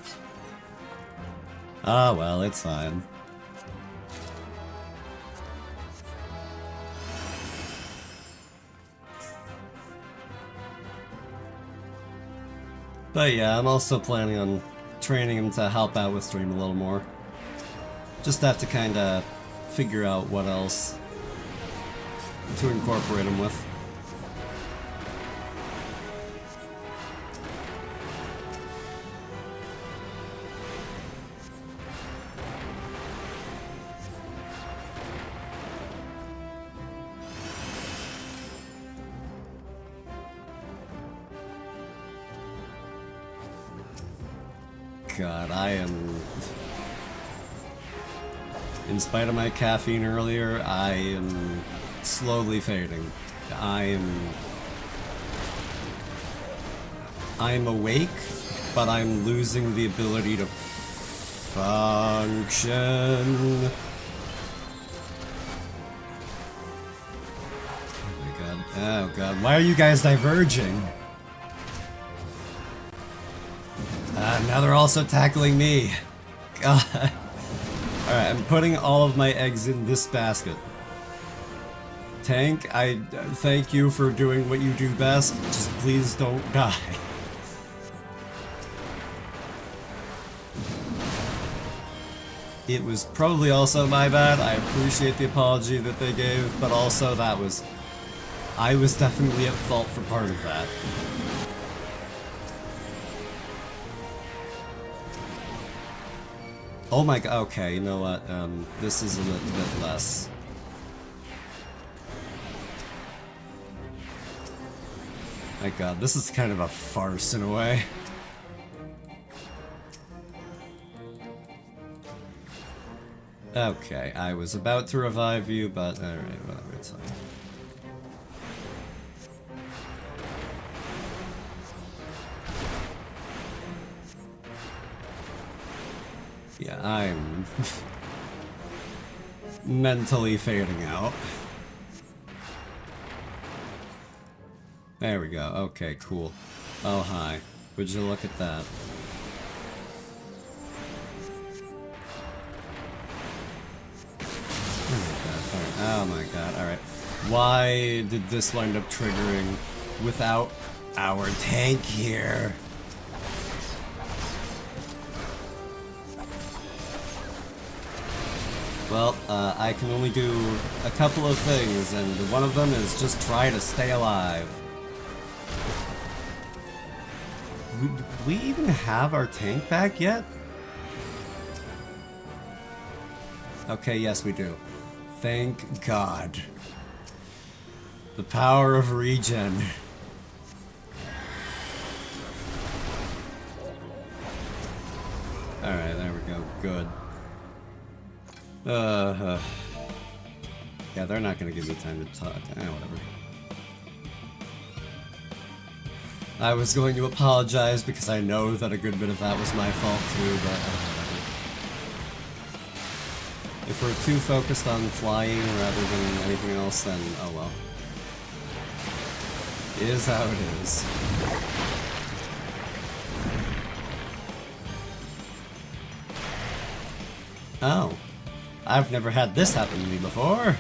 Ah, well, it's fine. But yeah, I'm also planning on training him to help out with stream a little more. Just have to kinda figure out what else to incorporate him with. God, I am... In spite of my caffeine earlier, I am slowly fading. I'm awake, but I'm losing the ability to function. Oh my god. Oh god. Why are you guys diverging? Now they're also tackling me. God. Alright, I'm putting all of my eggs in this basket. Tank, I thank you for doing what you do best. Just please don't die. It was probably also my bad. I appreciate the apology that they gave, but also that was... I was definitely at fault for part of that. Oh my god, okay, you know what, this is a little bit less. My god, this is kind of a farce in a way. Okay, I was about to revive you, but alright, whatever, it's fine. Yeah, I'm mentally fading out. There we go. Okay, cool. Oh, hi. Would you look at that? Oh my god, alright. Why did this wind up triggering without our tank here? Well, I can only do a couple of things, and one of them is just try to stay alive. Do we even have our tank back yet? Okay, yes we do. Thank God. The power of regen. Alright, there we go. Good. Yeah, they're not gonna give me time to talk. Whatever. I was going to apologize because I know that a good bit of that was my fault too, but whatever. If we're too focused on flying rather than anything else, then oh well. It is how it is. Oh. I've never had this happen to me before.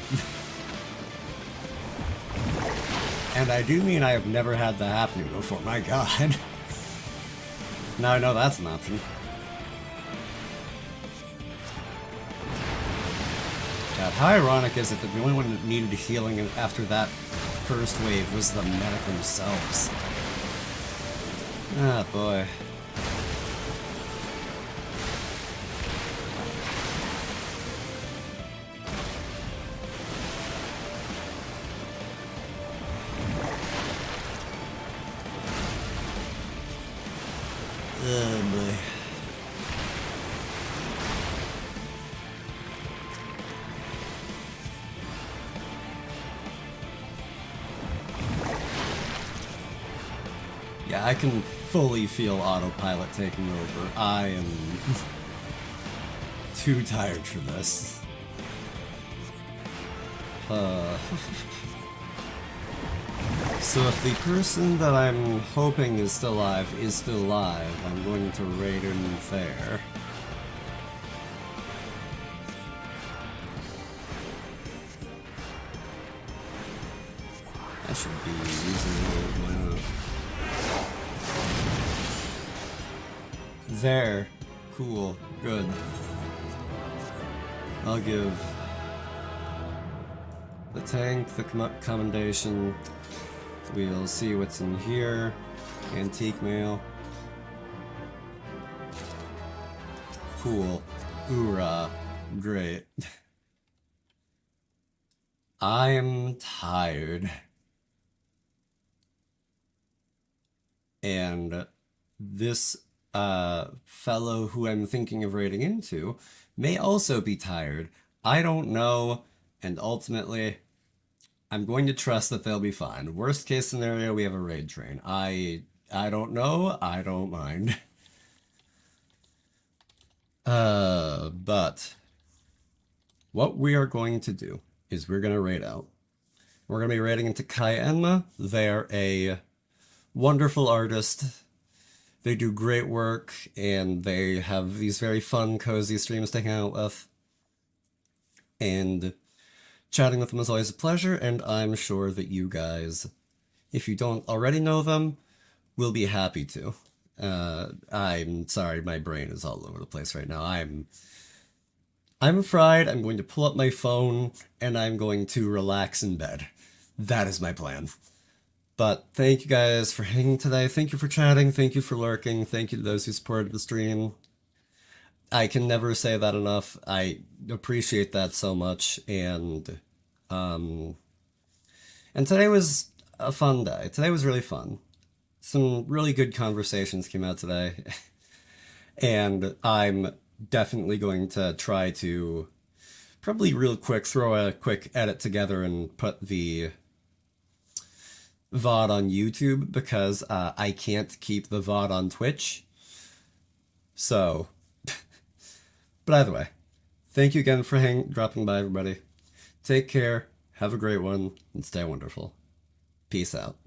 And I do mean I have never had that happen to me before, my god. Now I know that's an option. God, how ironic is it that the only one that needed healing after that first wave was the medic themselves? Ah, boy. Oh boy. Yeah, I can fully feel autopilot taking over. I am too tired for this. So if the person that I'm hoping is still alive, I'm going to raid him there. I should be using it. There. Cool. Good. I'll give the tank the commendation. We'll see what's in here. Antique mail. Cool. Hoorah. Great. I'm tired. And this fellow who I'm thinking of raiding into may also be tired. I don't know, and ultimately I'm going to trust that they'll be fine. Worst case scenario, we have a raid train. I don't know, I don't mind. But what we are going to do is we're going to raid out. We're going to be raiding into Kai Enma. They're a wonderful artist. They do great work, and they have these very fun, cozy streams to hang out with. And chatting with them is always a pleasure, and I'm sure that you guys, if you don't already know them, will be happy to. I'm sorry, my brain is all over the place right now. I'm fried. I'm going to pull up my phone, and I'm going to relax in bed. That is my plan. But thank you guys for hanging today. Thank you for chatting. Thank you for lurking. Thank you to those who supported the stream. I can never say that enough. I appreciate that so much. And today was a fun day. Today was really fun. Some really good conversations came out today. And I'm definitely going to try to probably real quick throw a quick edit together and put the VOD on YouTube because I can't keep the VOD on Twitch. So, but either way, thank you again for dropping by, everybody. Take care, have a great one, and stay wonderful. Peace out.